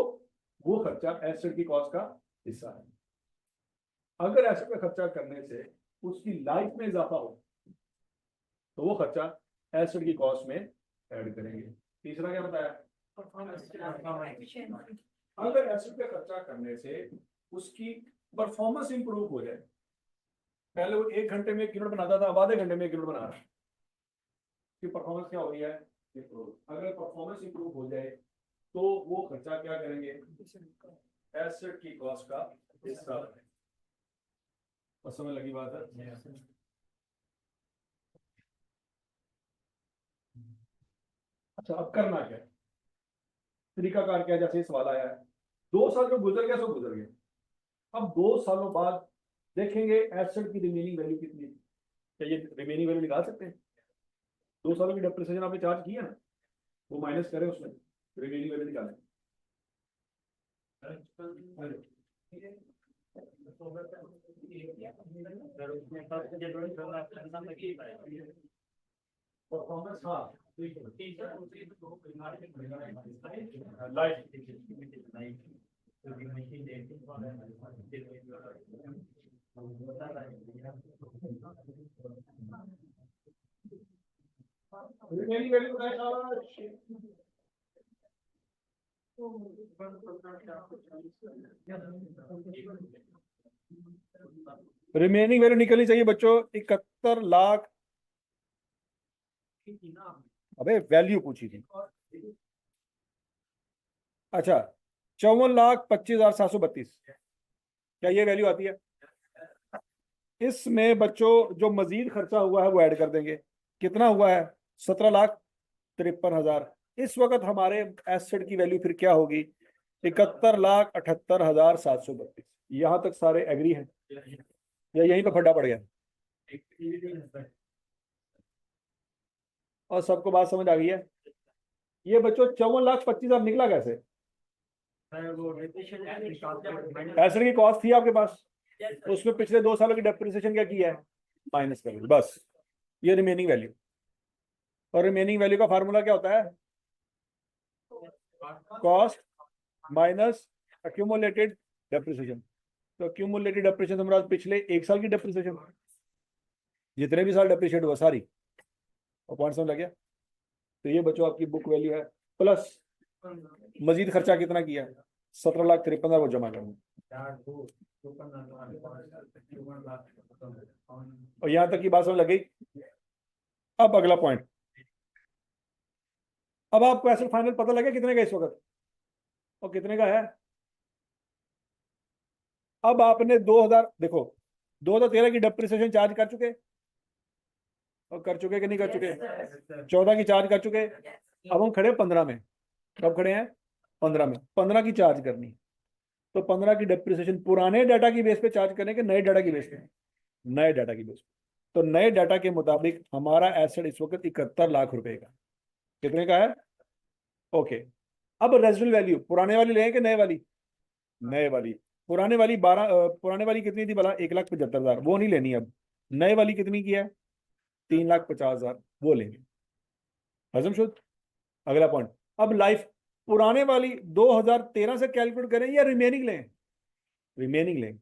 वो खर्चा एसेट की कॉस्ट का हिस्सा है। अगर एसेट पे खर्चा करने से उसकी लाइफ में इजाफा हो तो वो खर्चा एसेट की कॉस्ट में ऐड करेंगे। तीसरा क्या बताया? अगर एसेट पे खर्चा करने से उसकी परफॉर्मेंस इंप्रूव हो जाए, पहले वो 1 घंटे में 1 यूनिट बनाता था, अब आधे घंटे में 1 यूनिट बना रहा है, कि परफॉर्मेंस क्या हो रही है? इंप्रूव। अगर परफॉर्मेंस इंप्रूव हो जाए तो वो खर्चा क्या करेंगे? एसेट की कॉस्ट का हिस्सा। और समझ लगी बात है? अच्छा, अब करना क्या, तरीकाकार क्या? जैसे सवाल आया है, 2 साल जो गुजर गया सो गुजर गया, अब 2 सालों बाद देखेंगे एसेट की रिमेनिंग वैल्यू कितनी है। क्या ये रिमेनिंग वैल्यू निकाल सकते हैं? 2 सालों की डेप्रिसिएशन आपने चार्ज किया ना, वो माइनस करें, उसमें रिमेनिंग वैल्यू निकालें। परफॉर्मेंस, हाँ रिमेनिंग वैल्यू रिमेनिंग वैल्यू निकलनी चाहिए बच्चों 71 लाख। अबे वैल्यू पूछी थी। अच्छा, 54,25,732, क्या ये वैल्यू आती है? इसमें बच्चों जो मजीद खर्चा हुआ है वो ऐड कर देंगे। कितना हुआ है? 17,53,000। इस वक्त हमारे एसेट की वैल्यू फिर क्या होगी? 71,78,732। यहां तक सारे एग्री हैं या यहीं पे फड्डा पड़ गया? और सबको बात समझ आ गई है? ये बच्चों 54,25,000 निकला कैसे? एसेट की कॉस्ट थी आपके पास, उसमें पिछले 2 सालों की डेप्रिसिएशन क्या किया है? माइनस कर, बस ये रिमेनिंग वैल्यू। और रिमेनिंग वैल्यू का फार्मूला क्या होता है? Cost minus accumulated depreciation. तो क्यूमुलेटेड डेप्रिसिएशन हमारा पिछले 1 साल की डेप्रिसिएशन, जितने भी साल डेप्रिशिएट हुआ सारी, और पॉइंट समझ आ गया। तो ये बच्चों आपकी बुक वैल्यू है, प्लस मजीद खर्चा कितना किया, 17,53,000 वो जमा करना। और यहां तक की बात समझ लग गई। अब अगला पॉइंट, अब आपको ऐसे फाइनल पता लगे कितने का इस वक्त और कितने का है। अब आपने 2000 देखो 2013 की डेप्रिसिएशन चार्ज कर चुके, और कर चुके कि नहीं कर चुके, 14 की चार्ज कर चुके। अब हम खड़े 15 में, कब खड़े हैं 15 में, 15 की चार्ज करनी। तो 15 की डेप्रिसिएशन पुराने डाटा की बेस पे चार्ज करें कि नए डाटा की बेस पे, नए डाटा की बेस पे। तो नए डाटा के मुताबिक हमारा एसेट इस वक्त 71 लाख रुपए का, कितने का है, ओके। अब रेजिडुअल वैल्यू पुराने वाली लें कि नए वाली, नए वाली। पुराने वाली पुराने वाली कितनी थी भला, 1,75,000, वो नहीं लेनी। अब नए वाली कितनी की है, 3,50,000, वो लेंगे। हजम शुद्ध। अगला पॉइंट, अब लाइफ पुराने वाली 2013 से कैलकुलेट करें या रिमेनिंग लें, रिमेनिंग लें।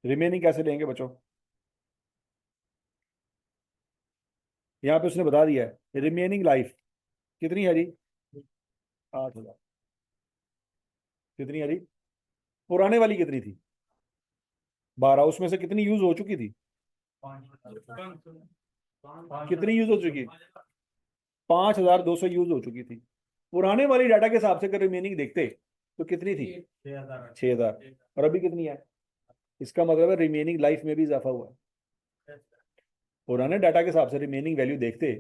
रिमेनिंग कैसे लेंगे बच्चों, यहां पे उसने बता दिया है रिमेनिंग लाइफ कितनी है जी, 8,000। कितनी है जी, पुराने वाली कितनी थी, 12, उसमें से कितनी यूज हो चुकी थी, कितनी यूज हो चुकी, 5,200 यूज हो चुकी थी। पुराने वाली डाटा के हिसाब से अगर रिमेनिंग देखते तो कितनी थी, 6,000। और अभी कितनी है, इसका मतलब है रिमेनिंग लाइफ में भी इजाफा हुआ है। पुराने डाटा के हिसाब से रिमेनिंग वैल्यू देखते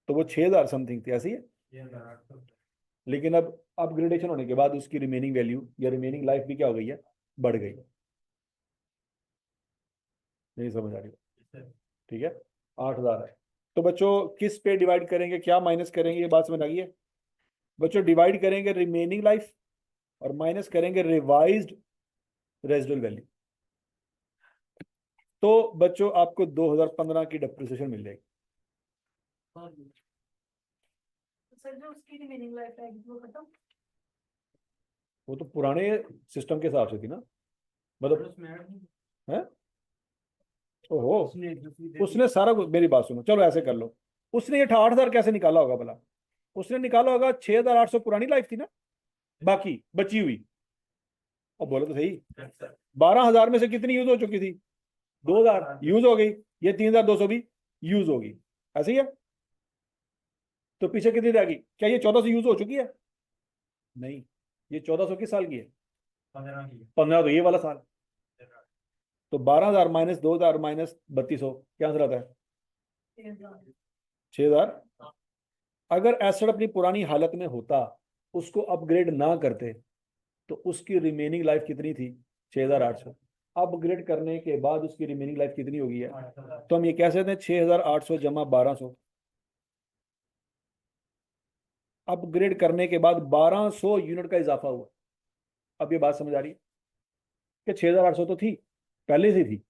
तो वो 6,000 समथिंग थी, ऐसी है। लेकिन अब अपग्रेडेशन होने के बाद उसकी रिमेनिंग वैल्यू या रिमेनिंग लाइफ भी क्या हो गई है, बढ़ गई। नहीं समझ आ रही, ठीक है। 8,000 है। तो बच्चों किस पे डिवाइड करेंगे, क्या माइनस करेंगे, ये बात समझ आ गई है बच्चों। डिवाइड करेंगे रिमेनिंग लाइफ और माइनस करेंगे रिवाइज्ड रेजिडुअल वैल्यू। तो बच्चों आपको 2015 की डेप्रिसिएशन मिल जाएगी। सर जो उसकी रिमेनिंग लाइफ है वो खत्म, वो तो पुराने सिस्टम के हिसाब से थी ना, मतलब है। ओहो, उसने सारा कुछ, मेरी बात सुनो, चलो ऐसे कर लो। उसने ये 8,000 कैसे निकाला होगा भला, उसने निकाला होगा 6,800 पुरानी लाइफ थी ना, बाकी बची हुई, और बोलो तो सही, 12,000 में से कितनी यूज हो चुकी थी, 2,000 यूज हो गई, ये 3,200 भी यूज होगी, ऐसे ही है। तो पीछे कितनी रहेगी, क्या ये 1,400 यूज हो चुकी है, नहीं, ये 1,400 किस साल की है, 15 तो ये वाला साल। तो 12,000 माइनस 2,000 माइनस 3,200 क्या आंसर आता है, 6,000। अगर एसेट अपनी पुरानी हालत में होता, उसको अपग्रेड ना करते, तो उसकी रिमेनिंग लाइफ कितनी थी, 6,800। अपग्रेड करने के बाद उसकी रिमेनिंग लाइफ कितनी होगी है, तो हम ये कह सकते हैं 6,800 जमा 1,200। अपग्रेड करने के बाद 1,200 यूनिट का इजाफा हुआ। अब ये बात समझ आ रही है कि 6,800 तो थी, पहले से थी,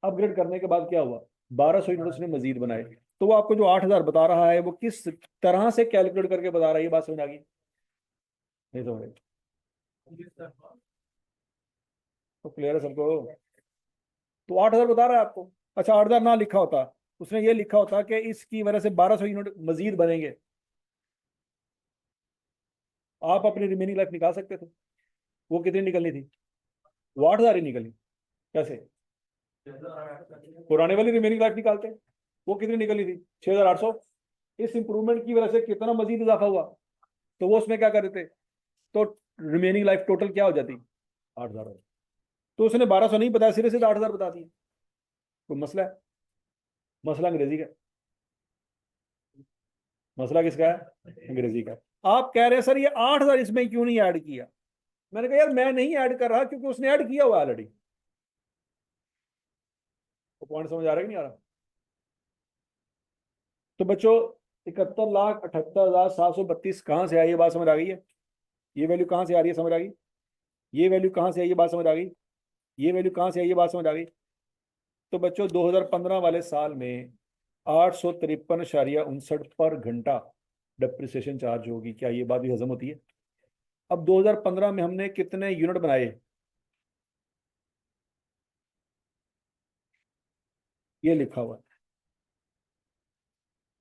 अपग्रेड करने के बाद क्या हुआ, 1,200 यूनिट उसने मजीद बनाए। तो वो आपको जो 8,000 बता रहा है वो किस तरह से कैलकुलेट करके बता रहा है, ये बात समझ आ गई, नहीं समझ आई तो क्लियर है सबको। तो 8,000 बता रहा है आपको, अच्छा 8,000 ना लिखा होता, उसने ये लिखा होता कि इसकी वजह से 1,200 यूनिट मजीद बनेंगे, आप अपनी रिमेनिंग लाइफ निकाल सकते थे। वो कितनी निकलनी थी, वो 8,000 ही निकली। कैसे, पुराने वाली रिमेनिंग लाइफ निकालते, वो कितनी निकली थी, 6,800। इस इंप्रूवमेंट की वजह से कितना मजीद इजाफा हुआ, तो वो उसमें क्या कर देते, तो रिमेनिंग लाइफ टोटल क्या हो जाती, 8,000। तो उसने 1,200 नहीं बताया, सिरे से 8,000 बता दिया। कोई मसला है, मसला अंग्रेजी का, मसला किसका है, अंग्रेजी का। आप कह रहे हैं सर ये 8,000 इसमें क्यों नहीं ऐड किया, मैंने कहा यार मैं नहीं ऐड कर रहा क्योंकि उसने ऐड किया हुआ ऑलरेडी। तो पॉइंट समझ आ रहा है कि नहीं आ रहा। तो बच्चों 71,78,732 कहां से आई, ये बात समझ आ गई है, ये वैल्यू कहां से आ रही है, समझ आ गई, ये वैल्यू कहां से आई, ये बात समझ आ गई, ये वैल्यू कहां से आई, ये बात समझ आ गई। तो बच्चों 2015 वाले साल में 853.59 पर घंटा डेप्रिसिएशन चार्ज होगी, क्या ये बात भी हजम होती है। अब 2015 में हमने कितने यूनिट बनाए, ये लिखा हुआ है।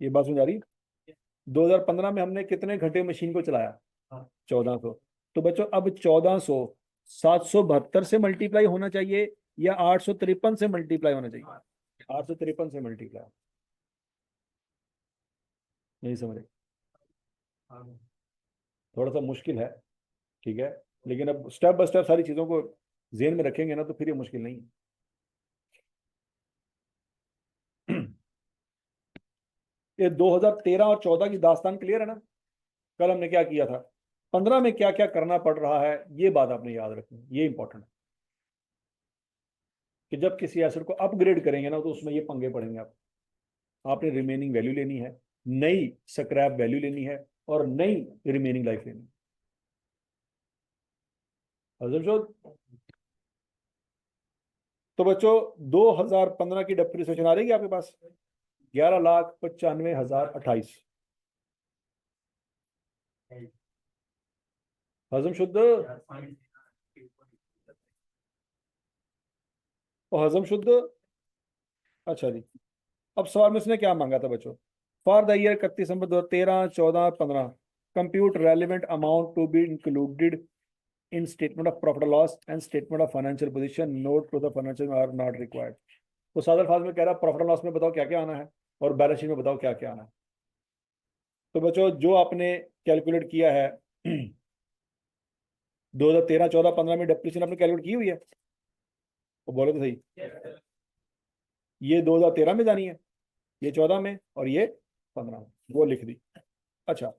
ये बात समझ आ रही है? 2015 में हमने कितने घंटे मशीन को चलाया? 1400। तो बच्चों अब 1400 772 से मल्टीप्लाई होना चाहिए या 853 से मल्टीप्लाई होना चाहिए? 853 से मल्टीप्लाई। नहीं समझे? थोड़ा सा मुश्किल है, ठीक है, लेकिन अब स्टेप बाय स्टेप सारी चीजों को जेहन में रखेंगे ना तो फिर ये मुश्किल नहीं है। ये 2013 और 14 की दास्तान क्लियर है ना? कल हमने क्या किया था, 15 में क्या क्या करना पड़ रहा है, ये बात आपने याद रखनी, ये इंपॉर्टेंट है कि जब किसी एसेट को अपग्रेड करेंगे ना तो उसमें ये पंगे पड़ेंगे। आपने रिमेनिंग वैल्यू लेनी है, नई स्क्रैप वैल्यू लेनी है और नई रिमेनिंग लाइफ लेनी है। तो बच्चों 2015 की डेप्रिसिएशन आ रहेगी आपके पास 11,95,028। हजम शुद्ध और हजम शुद्ध। अच्छा जी, अब सवाल में उसने क्या मांगा था बच्चों? For the year 31 December 2013, 14, 15 compute relevant amount to be included in statement of profit loss and statement of financial position, note to the financial are not required. तो सादर फाज में कह रहा है प्रॉफिट लॉस में बताओ क्या क्या आना है और बैलेंस शीट में बताओ क्या क्या आना है। तो बच्चों जो आपने कैलकुलेट किया है 2013, 14, 15 में डेप्रिसिएशन आपने कैलकुलेट की हुई है, वो बोले तो सही। ये 2013 में जानी है, ये 14 में और ये 15 में, वो लिख दी। अच्छा,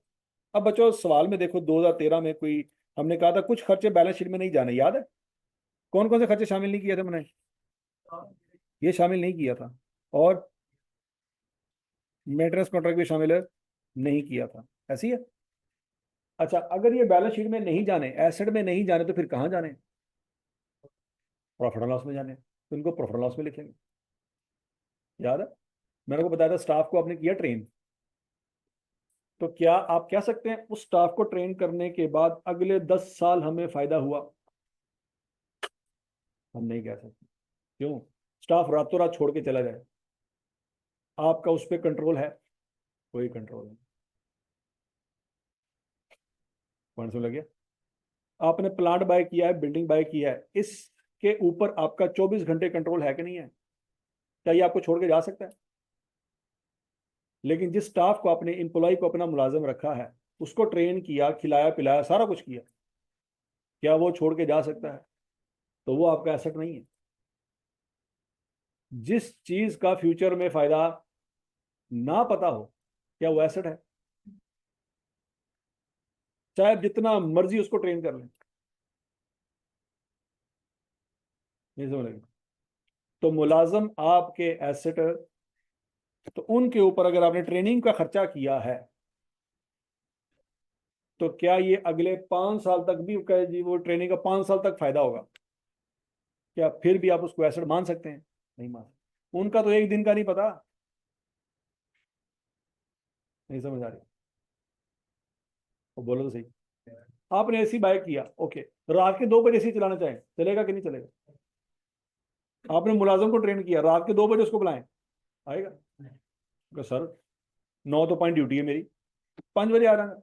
अब बच्चों सवाल में देखो 2013 में कोई हमने कहा था कुछ खर्चे बैलेंस शीट में नहीं जाने, याद है? कौन कौन से खर्चे शामिल नहीं किए थे मैंने? ये शामिल नहीं किया था और मेंटेनेंस कॉन्ट्रैक्ट भी शामिल नहीं किया था, ऐसी है। अच्छा, अगर ये बैलेंस शीट में नहीं जाने, एसेट में नहीं जाने, तो फिर कहाँ जाने? प्रॉफिट एंड लॉस में जाने, तो इनको प्रॉफिट एंड लॉस में लिखेंगे। याद है मैंने को बताया था स्टाफ को आपने किया ट्रेन, तो क्या आप कह सकते हैं उस स्टाफ को ट्रेन करने के बाद अगले 10 साल हमें फायदा हुआ? हम नहीं कह सकते। क्यों? स्टाफ रातों रात छोड़ के चला जाए, आपका उस पर कंट्रोल है? कोई कंट्रोल नहीं। पॉइंट समझ लगे? आपने प्लांट बाय किया है, बिल्डिंग बाय किया है, इसके ऊपर आपका 24 घंटे कंट्रोल है कि नहीं है? क्या ये आपको छोड़ के जा सकता है? लेकिन जिस स्टाफ को आपने, एम्प्लॉय को अपना मुलाजिम रखा है, उसको ट्रेन किया, खिलाया पिलाया, सारा कुछ किया, क्या वो छोड़ के जा सकता है? तो वो आपका एसेट नहीं है। जिस चीज का फ्यूचर में फायदा ना पता हो, क्या वो एसेट है? चाहे जितना मर्जी उसको ट्रेन कर लें, नहीं समझ लगे? तो मुलाजम आपके एसेट, तो उनके ऊपर अगर आपने ट्रेनिंग का खर्चा किया है तो क्या ये अगले 5 साल तक भी जी वो ट्रेनिंग का 5 साल तक फायदा होगा? क्या फिर भी आप उसको एसेट मान सकते हैं? नहीं मान सकते। उनका तो एक दिन का नहीं पता। नहीं समझ आ रही? वो बोलो तो सही। आपने एसी बाय किया, ओके, रात के 2 बजे एसी चलाना चाहें, चलेगा कि नहीं चलेगा? आपने मुलाजिम को ट्रेन किया, रात के 2 बजे उसको बुलाएं, आएगा? तो सर 9 तो पॉइंट ड्यूटी है मेरी, 5 बजे आ रहा है,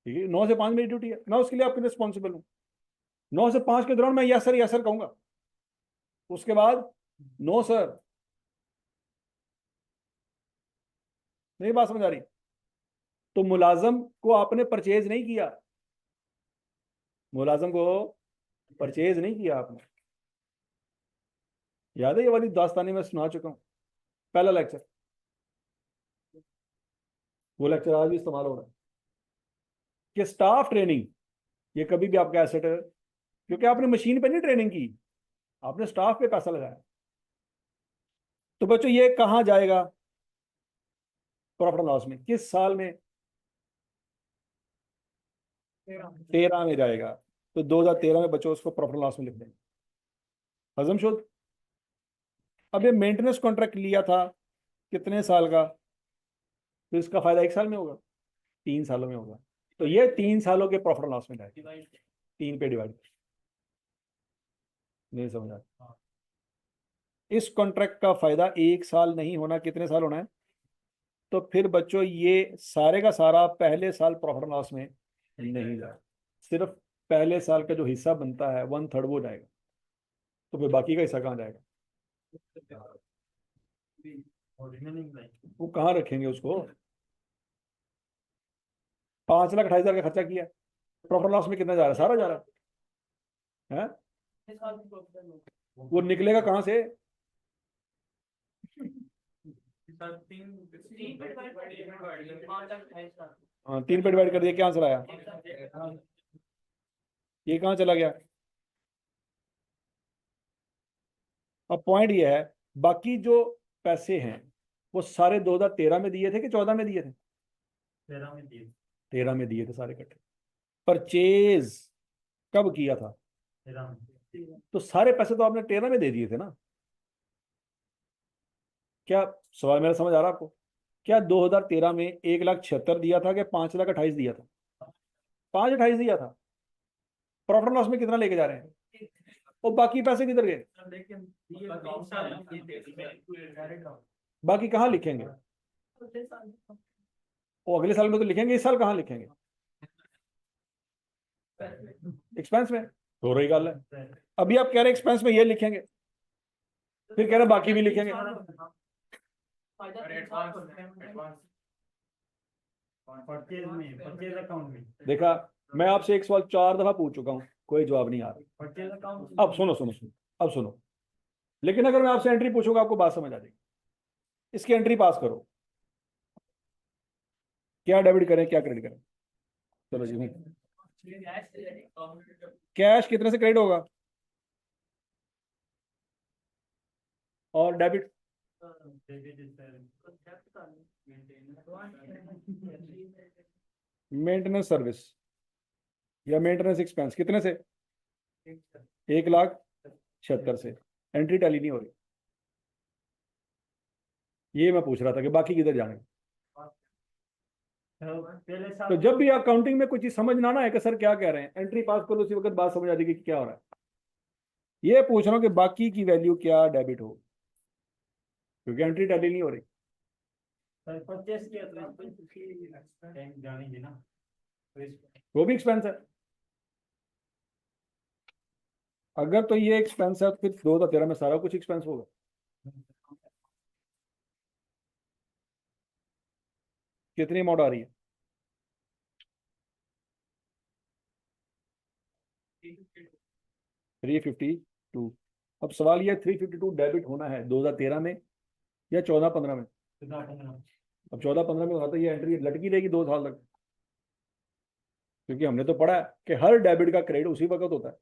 ठीक है, 9 से 5 मेरी ड्यूटी है, मैं उसके लिए आपके रिस्पॉन्सिबल हूँ। 9 से 5 के दौरान मैं यस सर कहूंगा, उसके बाद नो सर। नहीं बात समझ आ रही? तो मुलाजम को आपने परचेज नहीं किया, मुलाजम को परचेज नहीं किया आपने। याद है ये वाली दास्तानी मैं सुना चुका हूँ, पहला लेक्चर, वो लेक्चर आज भी इस्तेमाल हो रहा है कि स्टाफ ट्रेनिंग ये कभी भी आपका एसेट है, क्योंकि आपने मशीन पे नहीं ट्रेनिंग की, आपने स्टाफ पे पैसा लगाया। तो बच्चों ये कहाँ जाएगा? प्रॉफिट लॉस में। किस साल में? 13 में जाएगा। तो 2013 में बच्चों उसको प्रॉफिट लॉस में लिख देंगे। हजम शुद्ध। अब ये मेंटेनेंस कॉन्ट्रैक्ट लिया था कितने साल का? तो इसका फायदा 1 साल में होगा, 3 सालों में होगा, तो ये 3 सालों के प्रॉफिट लॉस में जाएगा, 3 पे डिवाइड। नहीं समझ आ इस कॉन्ट्रैक्ट का फायदा 1 साल नहीं होना, कितने साल होना है? तो फिर बच्चों ये सारे का सारा पहले साल प्रॉफिट एंड लॉस में नहीं जाएगा, सिर्फ पहले साल का जो हिस्सा बनता है 1/3 वो जाएगा। तो फिर बाकी का हिस्सा कहाँ जाएगा? वो कहाँ रखेंगे उसको? 5,28,000 का खर्चा किया, प्रॉफिट लॉस में कितना जा रहा है? सारा जा रहा है, हैं? वो निकलेगा कहाँ से? हाँ, 3 पे डिवाइड कर दिया, क्या आंसर आया? ये कहाँ चला गया? अब पॉइंट ये है, बाकी जो पैसे हैं वो सारे 2013 में दिए थे कि 14 में दिए थे? 13 में दिए थे सारे इकट्ठे। परचेज कब किया था? तो सारे पैसे तो आपने 13 में दे दिए थे ना। क्या सवाल मेरा समझ आ रहा है आपको? क्या 2013 में 1,76,000 दिया था कि 5,28,000 दिया था? 5,28,000 दिया था। प्रॉफिट लॉस में कितना लेके जा रहे हैं? और बाकी पैसे किधर गए? बाकी कहाँ लिखेंगे? वो अगले साल में तो लिखेंगे, इस साल कहाँ लिखेंगे? एक्सपेंस में। हो रही गल है, अभी आप कह रहे एक्सपेंस में ये लिखेंगे, फिर कह रहे बाकी भी लिखेंगे। देखा, मैं आपसे एक सवाल 4 दफा पूछ चुका हूं, कोई जवाब नहीं आ रहा। अब सुनो सुनो सुनो, अब सुनो। लेकिन अगर मैं आपसे एंट्री पूछूंगा आपको बात समझ आ जाएगी। इसकी एंट्री पास करो, क्या डेबिट करें क्या क्रेडिट करें? चलो जी, कैश कितने से क्रेडिट होगा और डेबिट? मेंटेनेंस सर्विस या मेंटेनेंस एक्सपेंस कितने से? 1,76,000 से। एंट्री टैली नहीं हो रही, ये मैं पूछ रहा था कि बाकी किधर जाने। तो जब भी आप काउंटिंग में कुछ चीज समझ ना है कि सर क्या कह रहे हैं, एंट्री पास करो, उसी वक्त बात समझ आ जाएगी कि क्या हो रहा है। ये पूछ रहा हूँ कि बाकी की वैल्यू क्या डेबिट हो, क्योंकि एंट्री टैली नहीं हो रही। वो भी एक्सपेंस है। अगर तो ये एक्सपेंस है तो फिर 2013 में सारा कुछ एक्सपेंस होगा। कितनी अमाउंट आ रही है? 352। अब सवाल ये 352 डेबिट होना है 2013 में या 14-15 में? अब 14-15 में होना तो ये एंट्री लटकी रहेगी 2 साल तक, क्योंकि हमने तो पढ़ा है कि हर डेबिट का क्रेडिट उसी वक्त होता है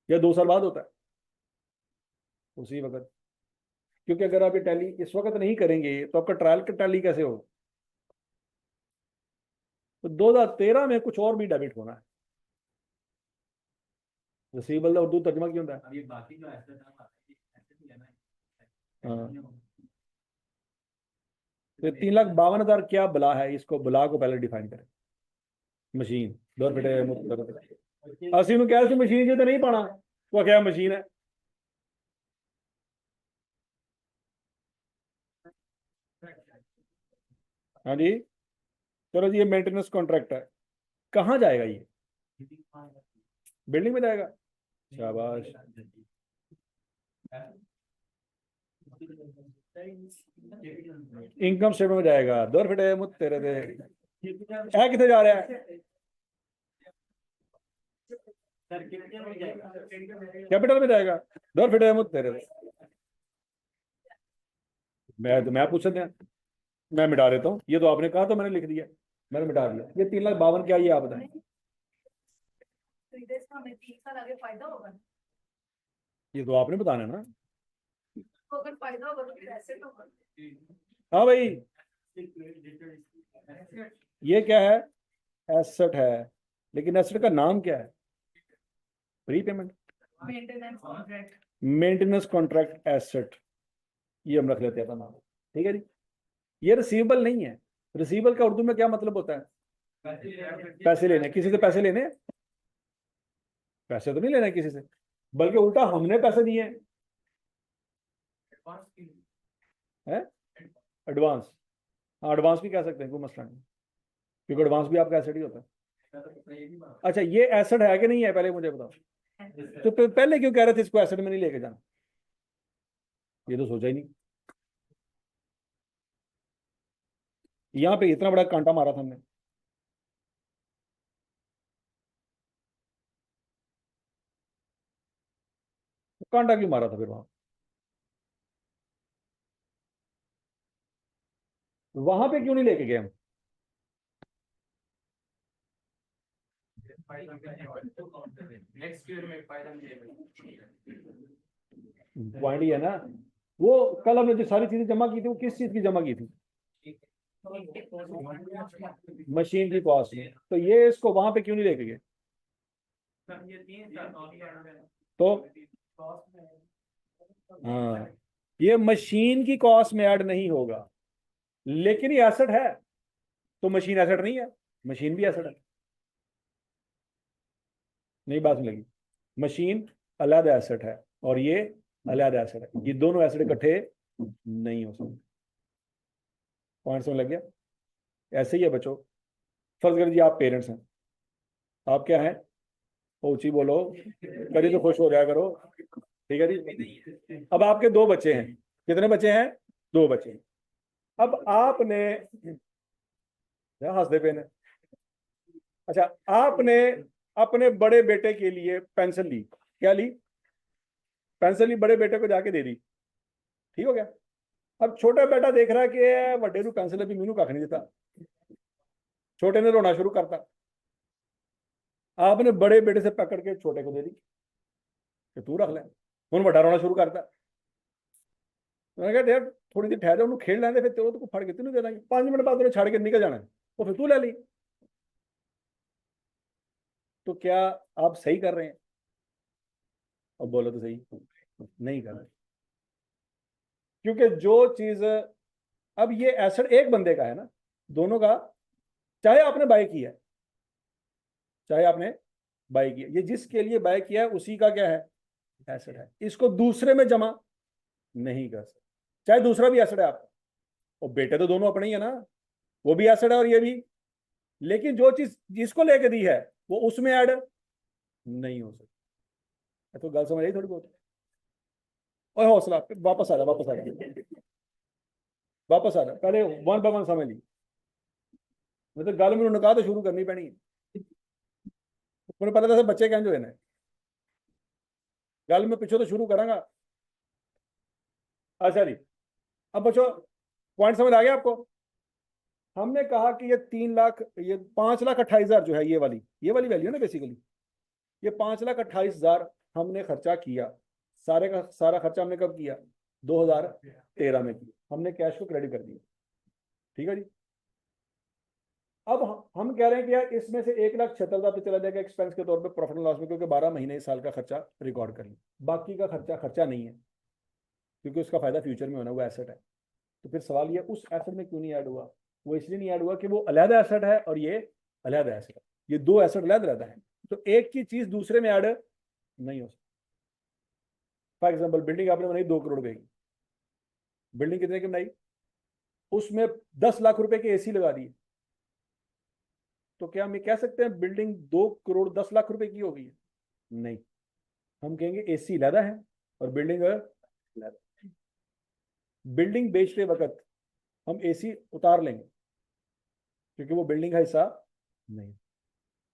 या 2 साल बाद होता है, उसी वक्त। क्योंकि अगर आप ये टैली इस वक्त नहीं करेंगे तो आपका ट्रायल का टैली कैसे होगा? तो 2013 में कुछ और भी डेबिट होना है। रिसीवेबल का उर्दू तर्जुमा क्यों होता है? हाँ, तो 3,52,000 क्या बला है? इसको बला को पहले डिफाइन करें। मशीन दौर फिटे असि में क्या मशीन जो तो नहीं पाना, वो क्या मशीन है? हाँ जी, चलो जी, ये मेंटेनेंस कॉन्ट्रैक्ट है, कहाँ जाएगा ये? बिल्डिंग में जाएगा। शाबाश। इनकम स्टेटमेंट में जाएगा। दौर फिटे मुत तेरे दे है कितने जा रहा है? कैपिटल में जाएगा। दौर फिटे मुत तेरे दे। मैं पूछ सकते हैं, मैं मिटा देता हूँ। ये तो आपने कहा तो मैंने लिख दिया, मैंने मिटा दिया। ये 3,52,000 क्या, ये आप बताएं। ये तो आपने बताना ना। अगर फायदा होगा तो फिर एसेट होगा। हाँ भाई, ये क्या है? एसेट है, लेकिन एसेट का नाम क्या है? Prepayment, maintenance contract. Maintenance contract asset, ये हम रख लेते हैं अपना नाम। ठीक है जी। ये रिसीवेबल नहीं है। रिसीवेबल का उर्दू में क्या मतलब होता है? पैसे लेने। किसी से पैसे लेने? पैसे तो नहीं लेना किसी से, बल्कि उल्टा हमने पैसे दिए हैं। है एडवांस। हाँ एडवांस भी कह सकते हैं, कोई मसला नहीं, क्योंकि एडवांस भी आपका एसेट ही होता है। अच्छा ये एसेट है कि नहीं है पहले मुझे बताओ, तो पहले क्यों कह रहे थे इसको एसेट में नहीं लेके जाना, ये तो सोचा ही नहीं। यहाँ पे इतना बड़ा कांटा मारा था हमने, कांटा क्यों मारा था फिर वहां पे क्यों नहीं लेके गए हम? पॉइंट ये है ना, वो कल हमने जो सारी चीजें जमा की थी वो किस चीज की जमा की थी? मशीन की कॉस्ट में। तो ये इसको वहां पे क्यों नहीं लेके गए? तो हाँ ये मशीन की कॉस्ट में ऐड नहीं होगा, लेकिन ये एसेट है, तो मशीन एसेट नहीं है, मशीन भी एसेट है। नहीं बात नहीं लगी, मशीन अलग एसेट है और ये अलग एसेट है, ये दोनों एसेट इकट्ठे नहीं हो सकते। पॉइंट समझ लग गया? ऐसे ही है बच्चों, फर्ज कर दीजिए आप पेरेंट्स हैं, आप क्या हैं, ऊंची बोलो, कभी तो खुश हो जाया करो, ठीक है जी। अब आपके दो बच्चे हैं, कितने बच्चे हैं? दो बच्चे हैं। अब आपने हंसदे पे ने, अच्छा आपने अपने बड़े बेटे के लिए पेंसिल ली, क्या ली? पेंसिल ली, बड़े बेटे को जाके दे दी, ठीक हो गया। अब छोटा बेटा देख रहा है कि बड़े नु पेंसिल अभी मैनू कख नहीं देता, छोटे ने रोना शुरू करता, आपने बड़े बेटे से पकड़ के छोटे को दे दी कि तू रख ले, हूं बड़ा रोना शुरू करता। मैंने कहा यार थोड़ी देर ठहर जा, खेल लेंगे फिर तो फड़ के तेन दे देंगे, 5 मिनट बाद छड़ के निकल जाना है, तो फिर तू ले ली। तो क्या आप सही कर रहे हैं? अब बोलो तो सही, नहीं कर रहे, क्योंकि जो चीज, अब ये एसेट एक बंदे का है ना, दोनों का, चाहे आपने बाय किया है, चाहे आपने बाय किया, ये जिसके लिए बाय किया है उसी का क्या है? एसेट है, इसको दूसरे में जमा नहीं कर सकते, चाहे दूसरा भी एसेट है आपका, और बेटे तो दोनों अपने ही है ना, वो भी एसेट है और ये भी, लेकिन जो चीज जिसको लेके दी है वो उसमें ऐड नहीं हो सकती। तो गल समझ आई थोड़ी बहुत? और हौसला, वापस आ जा, वापस आ जा, वापस आ जा, पहले वन बाय वन समझ ली, मतलब गल मैंने निकाह तो शुरू करनी पैनी है, मैंने पता था बच्चे कहने जो है, गल मैं पिछों तो शुरू करांगा। अच्छा जी, अब बच्चों पॉइंट समझ आ गया आपको? हमने कहा कि ये 3 लाख, ये 5,28,000 जो है, ये वाली वैल्यू है ना बेसिकली, ये 5,28,000 हमने खर्चा किया, सारे का सारा खर्चा हमने कब किया? 2013 में किया, हमने कैश को क्रेडिट कर दिया, ठीक है जी। अब हम कह रहे हैं कि यार इसमें से 1,76,000 तो चला जाएगा एक्सपेंस के तौर पे प्रॉफिट एंड लॉस में, क्योंकि 12 महीने इस साल का खर्चा रिकॉर्ड कर लिया, बाकी का खर्चा खर्चा नहीं है, क्योंकि उसका फायदा फ्यूचर में होना, वो एसेट है। तो फिर सवाल ये उस एसेट में क्यों नहीं ऐड हुआ? वो इसलिए नहीं ऐड हुआ कि वो अलग एसेट है और ये अलग एसेट है, ये दो एसेट अलग रहता है, तो एक की चीज दूसरे में ऐड नहीं हो सकती। फॉर एग्जाम्पल बिल्डिंग आपने बनाई 2 करोड़ रुपए की, बिल्डिंग कितने की बनाई? उसमें 10 लाख रुपए के एसी लगा दिए, तो क्या हम ये कह सकते हैं बिल्डिंग 2 करोड़ 10 लाख रुपए की होगी? नहीं, हम कहेंगे एसी लगा है और बिल्डिंग लगा। बिल्डिंग बेचते वक्त हम एसी उतार लेंगे, क्योंकि वो बिल्डिंग का हिस्सा नहीं।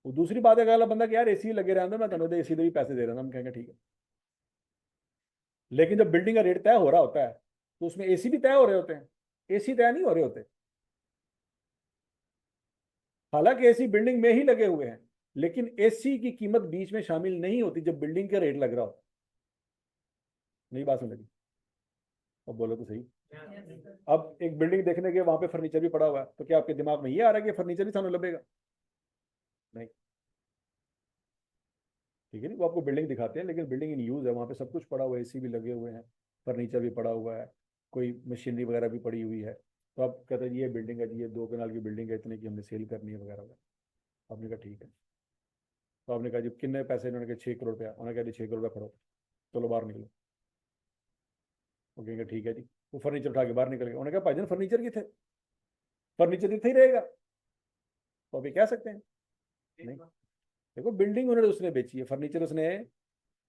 वो दूसरी बात है, अगर बंदा कि यार एसी लगे रहने, मैं तुम्हें एसी के भी पैसे दे रहा था, हम कहेंगे ठीक है। लेकिन जब बिल्डिंग का रेट तय हो रहा होता है तो उसमें एसी भी तय हो रहे होते हैं, एसी तय नहीं हो रहे होते। हालांकि एसी बिल्डिंग में ही लगे हुए हैं, लेकिन एसी की कीमत बीच में शामिल नहीं होती जब बिल्डिंग का रेट लग रहा हो। नहीं बात समझ लगी? अब बोलो तो सही। अब एक बिल्डिंग देखने के वहां पे फर्नीचर भी पड़ा हुआ है, तो क्या आपके दिमाग में ये आ रहा है कि फर्नीचर ही सामने लबेगा? नहीं, ठीक है नहीं, वो आपको बिल्डिंग दिखाते हैं लेकिन बिल्डिंग इन यूज है, वहां पे सब कुछ पड़ा हुआ है, एसी भी लगे हुए हैं, फर्नीचर भी पड़ा हुआ है, कोई मशीनरी वगैरह भी पड़ी हुई है। तो आप कहते हैं ये बिल्डिंग है जी, ये 2 कनाल की बिल्डिंग है, इतने की हमने सेल करनी है वगैरह वगैरह। आपने कहा ठीक है, तो आपने कहा जी कितने पैसे? उन्होंने कहा 6 करोड़ रुपया। उन्होंने कहा जी 6 करोड़ रुपया फड़ो, चलो बाहर निकलो। वो कहेंगे ठीक है जी, वो फर्नीचर उठा के बाहर निकल गए, उन्होंने कहा भाईजान फर्नीचर कितने, फर्नीचर इतना ही रहेगा, तो अभी कह सकते हैं नहीं। देखो बिल्डिंग उन्होंने उसने बेची है, फर्नीचर उसने,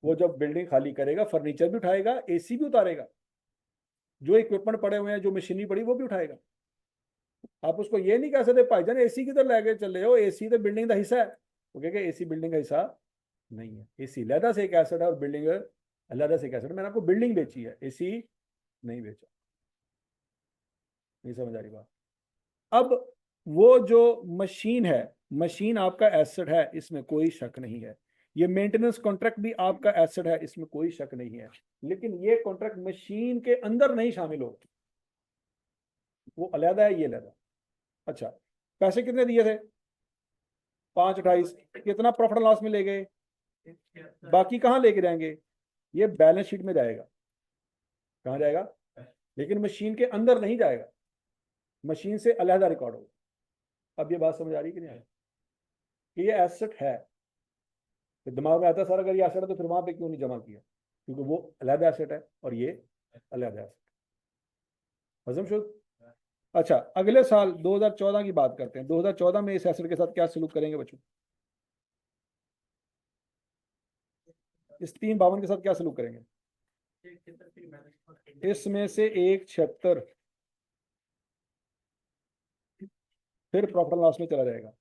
वो जब बिल्डिंग खाली करेगा फर्नीचर भी उठाएगा, एसी भी उतारेगा, जो इक्विपमेंट पड़े हुए हैं, जो मशीनरी पड़ी वो भी उठाएगा। आप उसको ये नहीं कह सकते भाईजान एसी किधर लेके चले हो, एसी तो बिल्डिंग का हिस्सा है, वो कहेगा एसी बिल्डिंग का हिस्सा नहीं है, एसी अलहदा से एक एसेट है और बिल्डिंग अलहदा से एक एसेट। मैंने आपको बिल्डिंग बेची है, एसी नहीं बेचा। नहीं समझ आ रही बात? अब वो जो मशीन है, मशीन आपका एसेट है, इसमें कोई शक नहीं है। ये मेंटेनेंस कॉन्ट्रैक्ट भी आपका एसेट है, इसमें कोई शक नहीं है। लेकिन ये कॉन्ट्रैक्ट मशीन के अंदर नहीं शामिल हो, वो अलहदा है, ये अलहदा। अच्छा, पैसे कितने दिए थे? 528। कितना प्रॉफिट लॉस में ले गए? बाकी कहाँ लेके जाएंगे? ये बैलेंस शीट में जाएगा। कहाँ जाएगा? लेकिन मशीन के अंदर नहीं जाएगा, मशीन से अलहदा रिकॉर्ड होगा। अब ये बात समझ आ रही कि नहीं आ रही कि ये एसेट है? तो दिमाग में आता है सर अगर ये एसेट है तो फिर वहां पे क्यों नहीं जमा किया? क्योंकि वो अलहदा एसेट है और ये अलहदा एसेट। हजम शुद्ध? अच्छा, अगले साल 2014 की बात करते हैं। 2014 में इस एसेट के साथ क्या सलूक करेंगे बच्चों? इस 352 के साथ क्या सलूक करेंगे? इसमें से एक 76 फिर प्रॉफिट लॉस में चला जाएगा।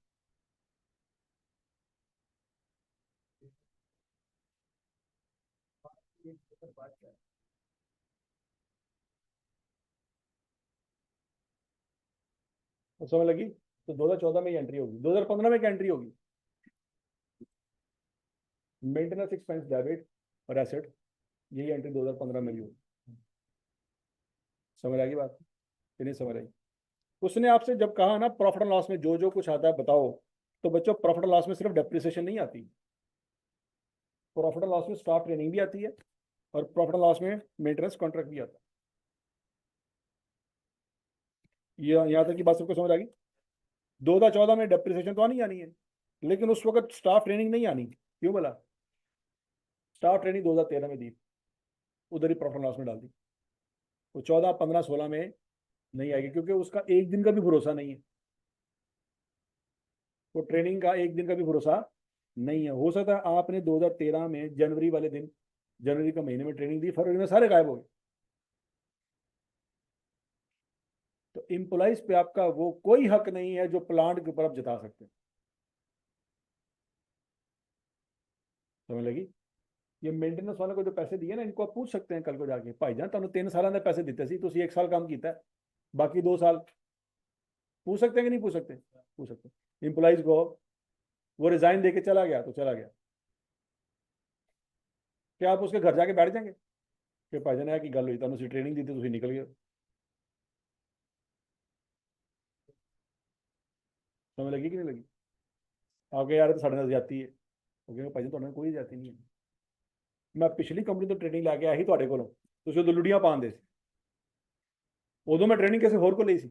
तो समझ लगी? तो 2014 में एंट्री होगी, 2015 में क्या एंट्री होगी? मेंटेनेंस एक्सपेंस डेबिट और एसेट, यही एंट्री 2015 में भी होगी। समझ आ गई बात कि नहीं समझ आई? उसने आपसे जब कहा ना प्रॉफिट एंड लॉस में जो जो कुछ आता है बताओ, तो बच्चों प्रॉफिट एंड लॉस में सिर्फ डेप्रिसिएशन नहीं आती, प्रॉफिट एंड लॉस में स्टाफ ट्रेनिंग भी आती है और प्रॉफिट एंड लॉस में मेंटेनेंस कॉन्ट्रैक्ट भी आता है। ये यहाँ तक की बात सबको समझ आ गई? 2014 में डेप्रिसिएशन तो आनी आनी है, लेकिन उस वक्त स्टाफ ट्रेनिंग नहीं आनी। क्यों बोला? स्टाफ ट्रेनिंग 2013 में दी, उधर ही प्रॉफिट एंड लॉस में डाल दी। वो 14, 15, 16 में नहीं आएगी, क्योंकि उसका एक दिन का भी भरोसा नहीं है। वो ट्रेनिंग का एक दिन का भी भरोसा नहीं है। हो सकता है आपने 2013 में जनवरी वाले दिन, जनवरी का महीने में ट्रेनिंग दी, फरवरी में सारे गायब हो गए। तो एम्प्लॉइज पे आपका वो कोई हक नहीं है जो प्लांट के ऊपर आप जता सकते हैं। समझ लगी? ये मेंटेनेंस वाले को जो पैसे दिए ना, इनको आप पूछ सकते हैं कल को जाके, भाईजान तुम 3 साल ने पैसे दिते सी, तुम 1 साल काम किया है, बाकी 2 साल। पूछ सकते हैं कि नहीं पूछ सकते? पूछ सकते हैं एम्प्लॉइज को। वो रिजाइन देके चला गया तो चला गया, क्या आप उसके घर जाके बैठ जाएंगे कि भाईजान है कि गल हुई, तुम ट्रेनिंग दी थी, तुम निकल गए? समझ लगी कि नहीं लगी? आपके यार तो साढ़े 10 जाती है, ओके भाईजान ਤੁਹਾਡੇ ਨਾਲ ਕੋਈ ਜਾਤੀ ਨਹੀਂ ਹੈ। ਮੈਂ ਪਿਛਲੀ ਕੰਪਨੀ ਤੋਂ ਟ੍ਰੇਨਿੰਗ ਲੈ ਕੇ ਆਇਆ ਸੀ ਤੁਹਾਡੇ ਕੋਲੋਂ, ਤੁਸੀਂ ਉਦੋਂ ਲੁੱਡੀਆਂ ਪਾਉਂਦੇ ਸੀ, ਉਦੋਂ ਮੈਂ ਟ੍ਰੇਨਿੰਗ ਕਿਸੇ ਹੋਰ ਕੋਲ ਲਈ ਸੀ,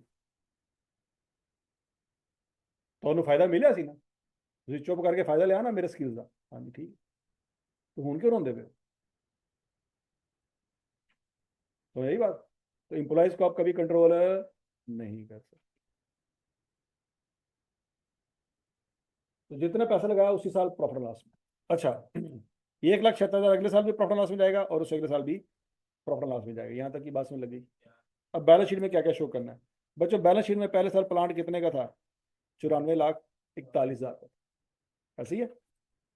ਤੁਹਾਨੂੰ ਫਾਇਦਾ ਮਿਲਿਆ ਸੀ ਨਾ, ਤੁਸੀਂ ਚੁੱਪ ਕਰਕੇ ਫਾਇਦਾ ਲਿਆ ਨਾ ਮੇਰੇ ਸਕਿੱਲ ਦਾ। ਹਾਂਜੀ ਠੀਕ, तो ਹੁਣ क्यों रोंदे पे हो? तो यही बात। तो एम्प्लॉयज को आप कभी कंट्रोल नहीं कर सकते। तो जितना पैसा लगाया उसी साल प्रॉफिट लॉस में। अच्छा, 1,76,000 अगले साल भी प्रॉफिट लॉस में जाएगा और उससे अगले साल भी प्रॉफिट लॉस में जाएगा। यहाँ तक की बात में लगी। अब बैलेंस शीट में क्या क्या शो करना है बच्चों? बैलेंस शीट में पहले साल प्लांट कितने का था? 94,41,000 का, ऐसी है।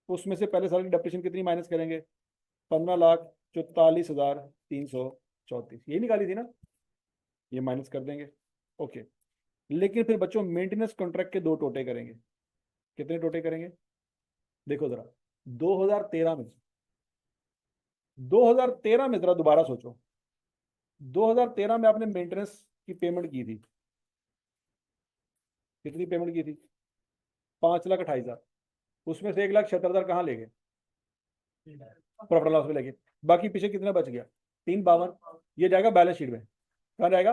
उसमें से पहले साल की डेप्रिसिएशन कितनी माइनस करेंगे? 15,44,334, ये निकाली थी ना, ये माइनस कर देंगे। ओके, लेकिन फिर बच्चों मेंटेनेंस कॉन्ट्रैक्ट के 2 टोटे करेंगे। कितने टोटे करेंगे? देखो जरा, 2013 में, 2013 में जरा दोबारा सोचो, 2013 में आपने मेंटेनेंस की पेमेंट की थी, कितनी पेमेंट की थी? 5,28,000। उसमें से 1,76,000 कहाँ ले गए? प्रॉफिट लॉस में लगे। बाकी पीछे कितना बच गया? 352। ये जाएगा बैलेंस शीट में। कहाँ जाएगा?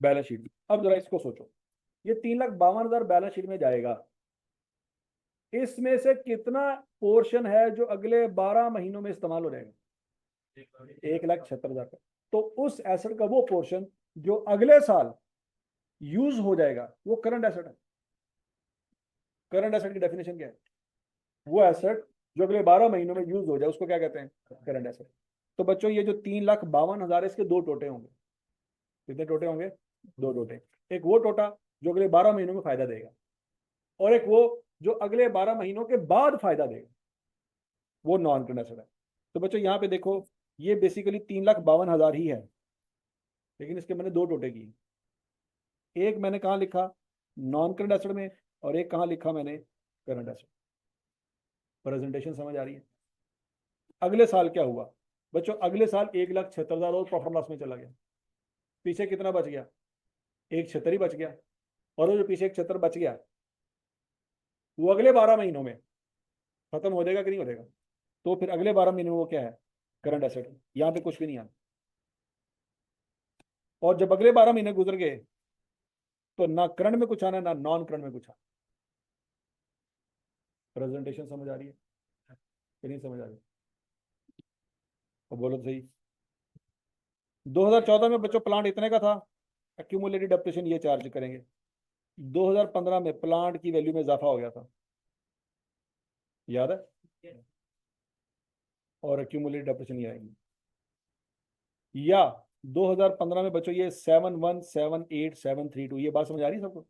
बैलेंस शीट में। अब जरा इसको सोचो, ये 3,52,000 बैलेंस शीट में जाएगा, इसमें से कितना पोर्शन है जो अगले 12 महीनों में इस्तेमाल हो जाएगा? 1,76,000 का। तो उस एसेट का वो पोर्शन जो अगले साल यूज हो जाएगा वो करंट एसेट है। करंट एसेट की डेफिनेशन क्या है? वो एसेट जो अगले 12 महीनों में यूज हो जाए उसको क्या कहते हैं? Current asset. तो बच्चों ये जो 3,52,000 इसके दो टोटे होंगे। कितने टोटे होंगे? दो टोटे। एक वो टोटा जो अगले 12 महीनों में फायदा देगा, और एक वो जो अगले 12 महीनों के बाद फायदा देगा, वो नॉन करंट एसेट है। तो बच्चों यहाँ पे देखो, ये बेसिकली 3,52,000 ही है, लेकिन इसके मैंने दो टोटे किए। एक मैंने कहाँ लिखा? नॉन करंट एसेट में, और एक कहाँ लिखा मैंने? Current asset. प्रेजेंटेशन समझ आ रही है? अगले साल क्या हुआ बच्चों? अगले साल 1,76,000 और प्रॉफिट लॉस में चला गया। पीछे कितना बच गया? 1,76 ही बच गया। और वो जो पीछे 1,76 बच गया वो अगले 12 महीनों में खत्म हो जाएगा कि नहीं हो जाएगा? तो फिर अगले 12 महीने में वो क्या है? Current asset. यहाँ पे कुछ भी नहीं आना। और जब अगले 12 महीने गुजर गए तो ना करंट में कुछ आना, ना नॉन करंट में कुछ आना। प्रेजेंटेशन समझ आ रही है कि नहीं समझ आ रही? और बोलो तो सही। 2014 में बच्चों प्लांट इतने का था, एक्यूमुलेटेड डेप्रिसिएशन ये चार्ज करेंगे। 2015 में प्लांट की वैल्यू में इजाफा हो गया था, याद है? और एक्यूमुलेटेड डेप्रिसिएशन ये आएंगे। या 2015 में बच्चों ये 7178732, ये बात समझ आ रही है सबको?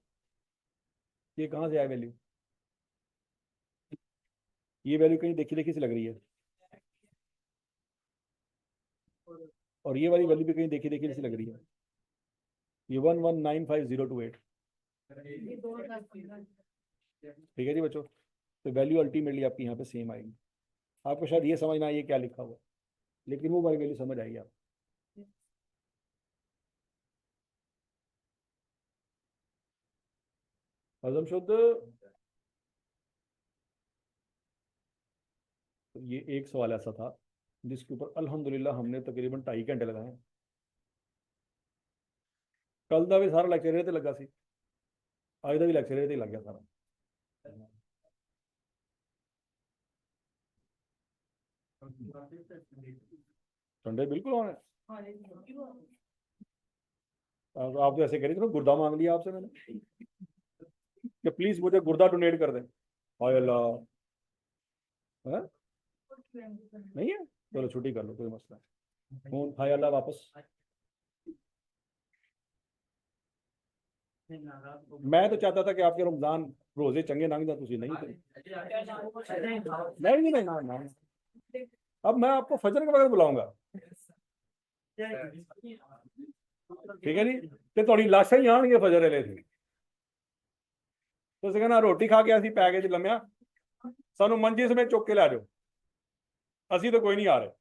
ये कहाँ से आया वैल्यू? ये वैल्यू कहीं देखी देखी से लग रही है, और ये वाली वैल्यू भी कहीं देखी देखी से लग रही है। ये 1195,028। ठीक है जी बच्चों, तो वैल्यू अल्टीमेटली आपकी यहाँ पे सेम आएगी। आपको शायद ये समझना है ये क्या लिखा हुआ है, लेकिन वो वाली वैल्यू समझ आएगी आप। हजम शुद्ध। तो ये एक सवाल ऐसा था जिसके ऊपर अल्हम्दुलिल्लाह हमने तकरीबन 2.5 घंटे लगाए। कल का भी सारा लेक्चर ते लगा सी, आज का भी लेक्चर ते लग गया सारा। ठंडे बिल्कुल होने। आप तो ऐसे कह रही थी ना, गुर्दा मांग लिया आपसे मैंने कि प्लीज मुझे गुर्दा डोनेट कर दें। हाय अल्लाह। हाँ? नहीं है? चलो छुट्टी कर लो, कोई मसला नहीं। फोन हाय अल्लाह वापस। मैं तो चाहता था कि आपके रमजान रोजे चंगे लंघ जाए, तुसी नहीं थे। नहीं नहीं ना, अब मैं आपको फजर के बगैर बुलाऊंगा, ठीक है जी? ते थोड़ी लाशा ही आने फजर वाले थे। ਤੁਸੀਂ ਕਹਿੰਦਾ ਰੋਟੀ ਖਾ ਕੇ ਅਸੀਂ ਪੈ ਗਏ ਜੀ ਲੰਮਿਆ, ਸਾਨੂੰ ਮੰਜੀ ਸਮੇਤ ਚੁੱਕ ਕੇ ਲੈ ਜਾਓ, ਅਸੀਂ ਤਾਂ ਕੋਈ ਨਹੀਂ ਆ ਰਹੇ।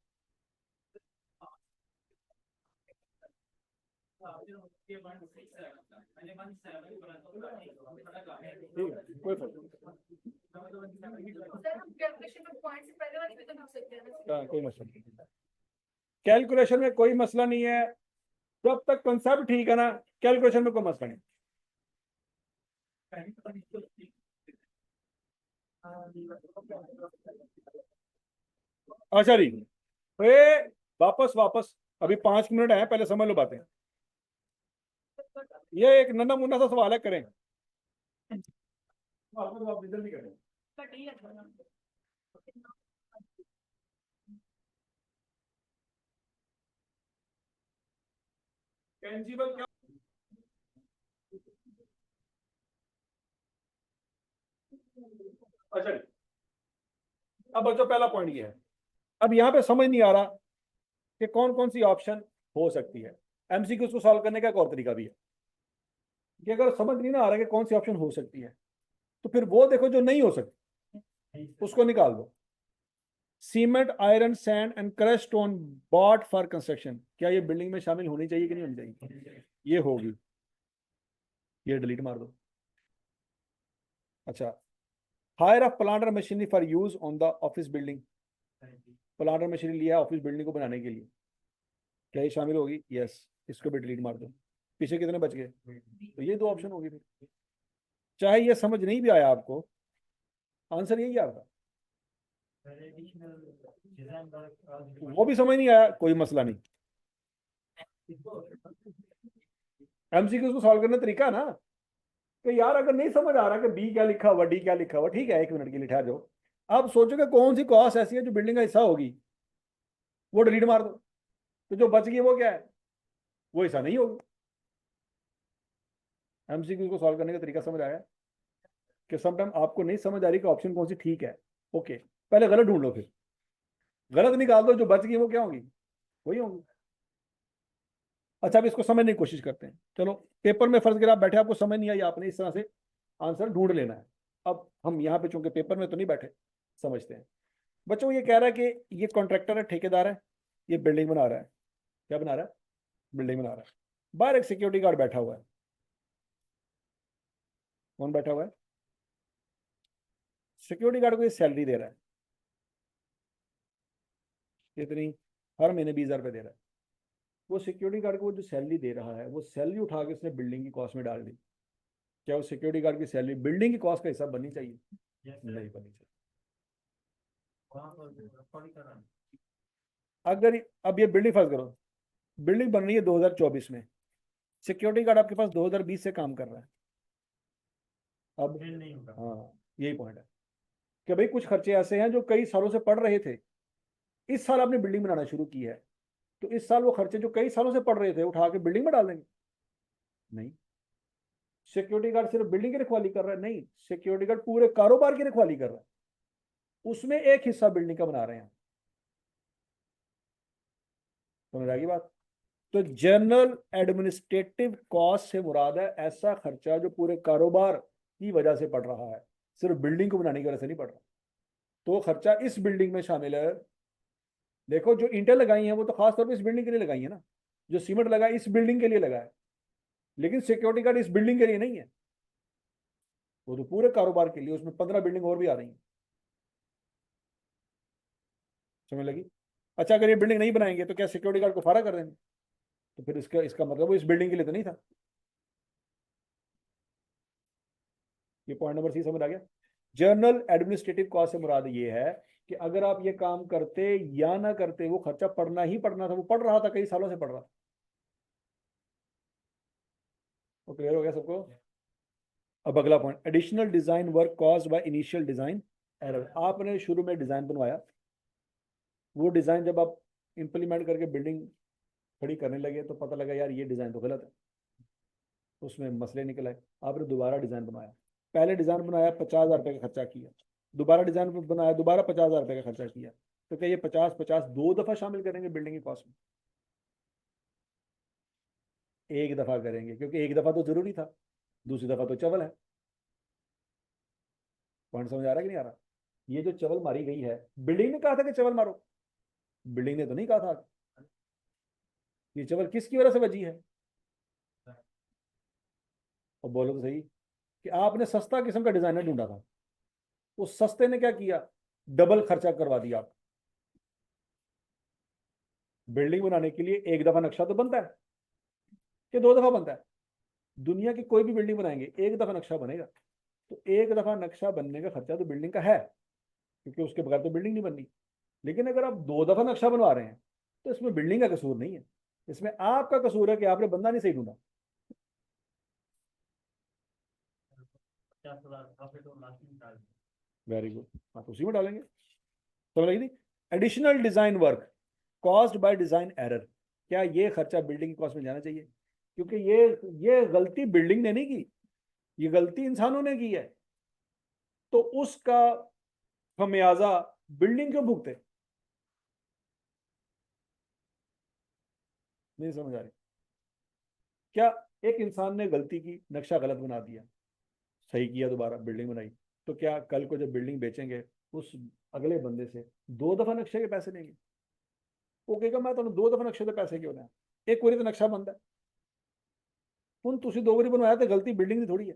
कोई फर्क नहीं, कोई मसला नहीं। कैलकुलेशन में कोई मसला नहीं है, जब तक कंसेप्ट ठीक है ना, कैलकुलेशन में कोई मसला नहीं। अच्छा जी, वापस वापस, अभी 5 मिनट है, पहले समझ लो बातें। ये एक नन्ना मुन्ना सा सवाल है, करें? आप इधर भी करें। टेंजिबल क्या? अच्छा जी, अब बच्चों पहला पॉइंट ये है, अब यहाँ पे समझ नहीं आ रहा कि कौन कौन सी ऑप्शन हो सकती है। एमसीक्यू को सॉल्व करने का एक और तरीका भी है कि अगर समझ नहीं ना आ रहा कि कौन सी ऑप्शन हो सकती है, तो फिर वो देखो जो नहीं हो सकती उसको निकाल दो। Cement, iron, sand and crush stone bought for construction, क्या ये बिल्डिंग में शामिल होनी चाहिए कि नहीं होनी चाहिए? ये होगी, ये डिलीट मार दो। अच्छा, hire of planter machinery for use on the office building, planter machinery लिया है ऑफिस बिल्डिंग को बनाने के लिए, क्या ये शामिल होगी? यस, इसको भी डिलीट मार दो। पीछे कितने बच गए? तो ये दो ऑप्शन होगी फिर। चाहे ये समझ नहीं भी आया आपको, आंसर यही है आपका। वो भी समझ नहीं आया, कोई मसला नहीं। एमसीक्यूज को सॉल्व करने का तरीका है ना कि यार अगर नहीं समझ आ रहा कि बी क्या लिखा हुआ, डी क्या लिखा हुआ, ठीक है 1 मिनट के लिए ठहर जाओ। आप सोचो कि कौन सी कॉस्ट ऐसी है जो बिल्डिंग का हिस्सा होगी, वो डिलीट मार दो, तो जो बच गई वो क्या है, वो हिस्सा नहीं होगी। एमसीक्यूज को सॉल्व करने का तरीका समझ आया कि समटाइम आपको नहीं समझ आ रही कि ऑप्शन कौन सी ठीक है, ओके पहले गलत ढूंढ लो, फिर गलत निकाल दो, जो बच गई वो क्या होगी, वही होगी। अच्छा अब इसको समझने की कोशिश करते हैं। चलो पेपर में फर्ज कर आप बैठे, आपको समझ नहीं आई, आपने इस तरह से आंसर ढूंढ लेना है। अब हम यहाँ पे चूंकि पेपर में तो नहीं बैठे, समझते हैं। बच्चों ये कह रहा है कि ये कॉन्ट्रैक्टर है, ठेकेदार है, ये बिल्डिंग बना रहा है। क्या बना रहा है, बिल्डिंग बना रहा है। बाहर एक सिक्योरिटी गार्ड बैठा हुआ है। कौन बैठा हुआ है, सिक्योरिटी गार्ड को ये सैलरी दे रहा है, कितनी, हर महीने 20,000 रुपये दे रहा है। वो सिक्योरिटी गार्ड को वो जो सैलरी दे रहा है, वो सैलरी उठा के उसने बिल्डिंग की कॉस्ट में डाल दी। क्या वो सिक्योरिटी गार्ड की सैलरी बिल्डिंग की कॉस्ट का हिस्सा बननी चाहिए? नहीं बननी चाहिए। अगर अब ये बिल्डिंग फर्ज करो, बिल्डिंग बन रही है 2024 में, सिक्योरिटी गार्ड आपके पास 2020 से काम कर रहा है। अब हाँ यही पॉइंट है कि भाई कुछ खर्चे ऐसे हैं जो कई सालों से पड़ रहे थे, इस साल आपने बिल्डिंग बनाना शुरू की है, तो इस साल वो खर्चे जो कई सालों से पड़ रहे थे उठा के बिल्डिंग में डाल देंगे? नहीं। सिक्योरिटी गार्ड सिर्फ बिल्डिंग की रखवाली कर रहा है? नहीं, सिक्योरिटी गार्ड पूरे कारोबार की रखवाली कर रहा है, उसमें एक हिस्सा बिल्डिंग का बना रहे हैं। समझ आ गई बात? तो जनरल एडमिनिस्ट्रेटिव कॉस्ट से मुराद है ऐसा खर्चा जो पूरे कारोबार की वजह से पड़ रहा है, सिर्फ बिल्डिंग को बनाने की वजह से नहीं पड़ रहा। तो वो खर्चा इस बिल्डिंग में शामिल है। देखो जो ईंटें लगाई हैं वो तो खास तौर पर इस बिल्डिंग के लिए लगाई है ना, जो सीमेंट लगा है इस बिल्डिंग के लिए लगा है, लेकिन सिक्योरिटी गार्ड इस बिल्डिंग के लिए नहीं है, वो तो पूरे कारोबार के लिए, उसमें 15 बिल्डिंग और भी आ रही हैं। समझ लगी? अच्छा अगर ये बिल्डिंग नहीं बनाएंगे तो क्या सिक्योरिटी गार्ड को फारा कर देंगे? तो फिर इसका इसका मतलब वो इस बिल्डिंग के लिए तो नहीं था। ये पॉइंट नंबर सी समझ आ गया? जर्नल एडमिनिस्ट्रेटिव कॉस्ट से मुराद ये है कि अगर आप ये काम करते या ना करते, वो खर्चा पड़ना ही पड़ना था, वो पड़ रहा था, कई सालों से पड़ रहा था। वो क्लियर हो गया सबको? अब अगला point, additional design work caused by initial design error. आपने शुरू में डिजाइन बनवाया, वो डिजाइन जब आप इंप्लीमेंट करके बिल्डिंग खड़ी करने लगे तो पता लगा यार ये डिजाइन तो गलत है, उसमें मसले निकल आए, आपने दोबारा डिजाइन बनाया। पहले डिजाइन बनाया 50,000 रुपये का खर्चा किया, दोबारा डिजाइन बनाया दोबारा 50,000 रुपये का खर्चा किया, तो क्या ये 50-50 दो दफा शामिल करेंगे बिल्डिंग की कॉस्ट में? एक दफा करेंगे, क्योंकि एक दफा तो जरूरी था, दूसरी दफा तो चवल है। पॉइंट समझ आ रहा है कि नहीं आ रहा? ये जो चवल मारी गई है, बिल्डिंग ने कहा था कि चवल मारो, बिल्डिंग ने तो नहीं कहा था। ये चवल किसकी वजह से बची है? और बोलो तो सही, कि आपने सस्ता किस्म का डिजाइनर ढूंढा था, उस सस्ते ने क्या किया, डबल खर्चा करवा दिया आप। बिल्डिंग बनाने के लिए एक दफा नक्शा तो बनता है कि दो दफा बनता है? दुनिया की कोई भी बिल्डिंग बनाएंगे एक दफा नक्शा बनेगा, तो एक दफा नक्शा बनने का खर्चा तो बिल्डिंग का है, क्योंकि उसके बगैर तो बिल्डिंग नहीं बननी। लेकिन अगर आप दो दफा नक्शा बनवा रहे हैं तो इसमें बिल्डिंग का कसूर नहीं है, इसमें आपका कसूर है कि आपने बंदा नहीं सही ढूंढा। वेरी गुड, आप उसी में डालेंगे। समझ लगी थी? Additional design work caused by design error, क्या ये खर्चा बिल्डिंग की कॉस्ट में जाना चाहिए? क्योंकि ये गलती बिल्डिंग ने नहीं की, ये गलती इंसानों ने की है, तो उसका खमियाजा बिल्डिंग क्यों भुगते? नहीं समझ आ रही? क्या एक इंसान ने गलती की, नक्शा गलत बना दिया, सही किया, दोबारा बिल्डिंग बनाई, तो क्या कल को जब बिल्डिंग बेचेंगे उस अगले बंदे से दो दफा नक्शे के पैसे लेंगे? वो कहेगा मैं तुम्हें दो दफा नक्शे के पैसे क्यों लें, एक बारी तो नक्शा बनता है। ਹੁਣ ਤੁਸੀਂ ਦੋ ਵਾਰੀ ਬਣਵਾਇਆ ਤੇ ਗਲਤੀ ਬਿਲਡਿੰਗ ਦੀ ਥੋੜੀ ਹੈ,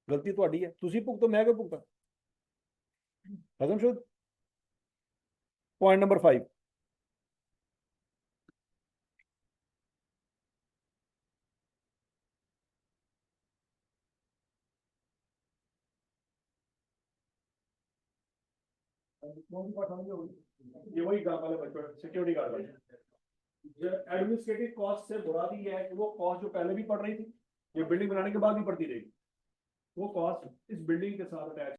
ਗਲਤੀ ਤੁਹਾਡੀ ਹੈ, ਤੁਸੀਂ ਭੁਗਤੋ, ਮੈਂ ਕਿਉਂ ਭੁਗਤਾਂ? ਹਜ਼ਮ शुद्ध। पॉइंट नंबर 5, ये वही काम वाले बच्चों, सिक्योरिटी गार्ड वाले। एडमिनिस्ट्रेटिव कॉस्ट से मुराद ये है कि वो कॉस्ट जो पहले भी पड़ रही थी, ये बिल्डिंग बनाने के बाद भी पड़ती रहेगी, वो कॉस्ट इस बिल्डिंग के साथ अटैच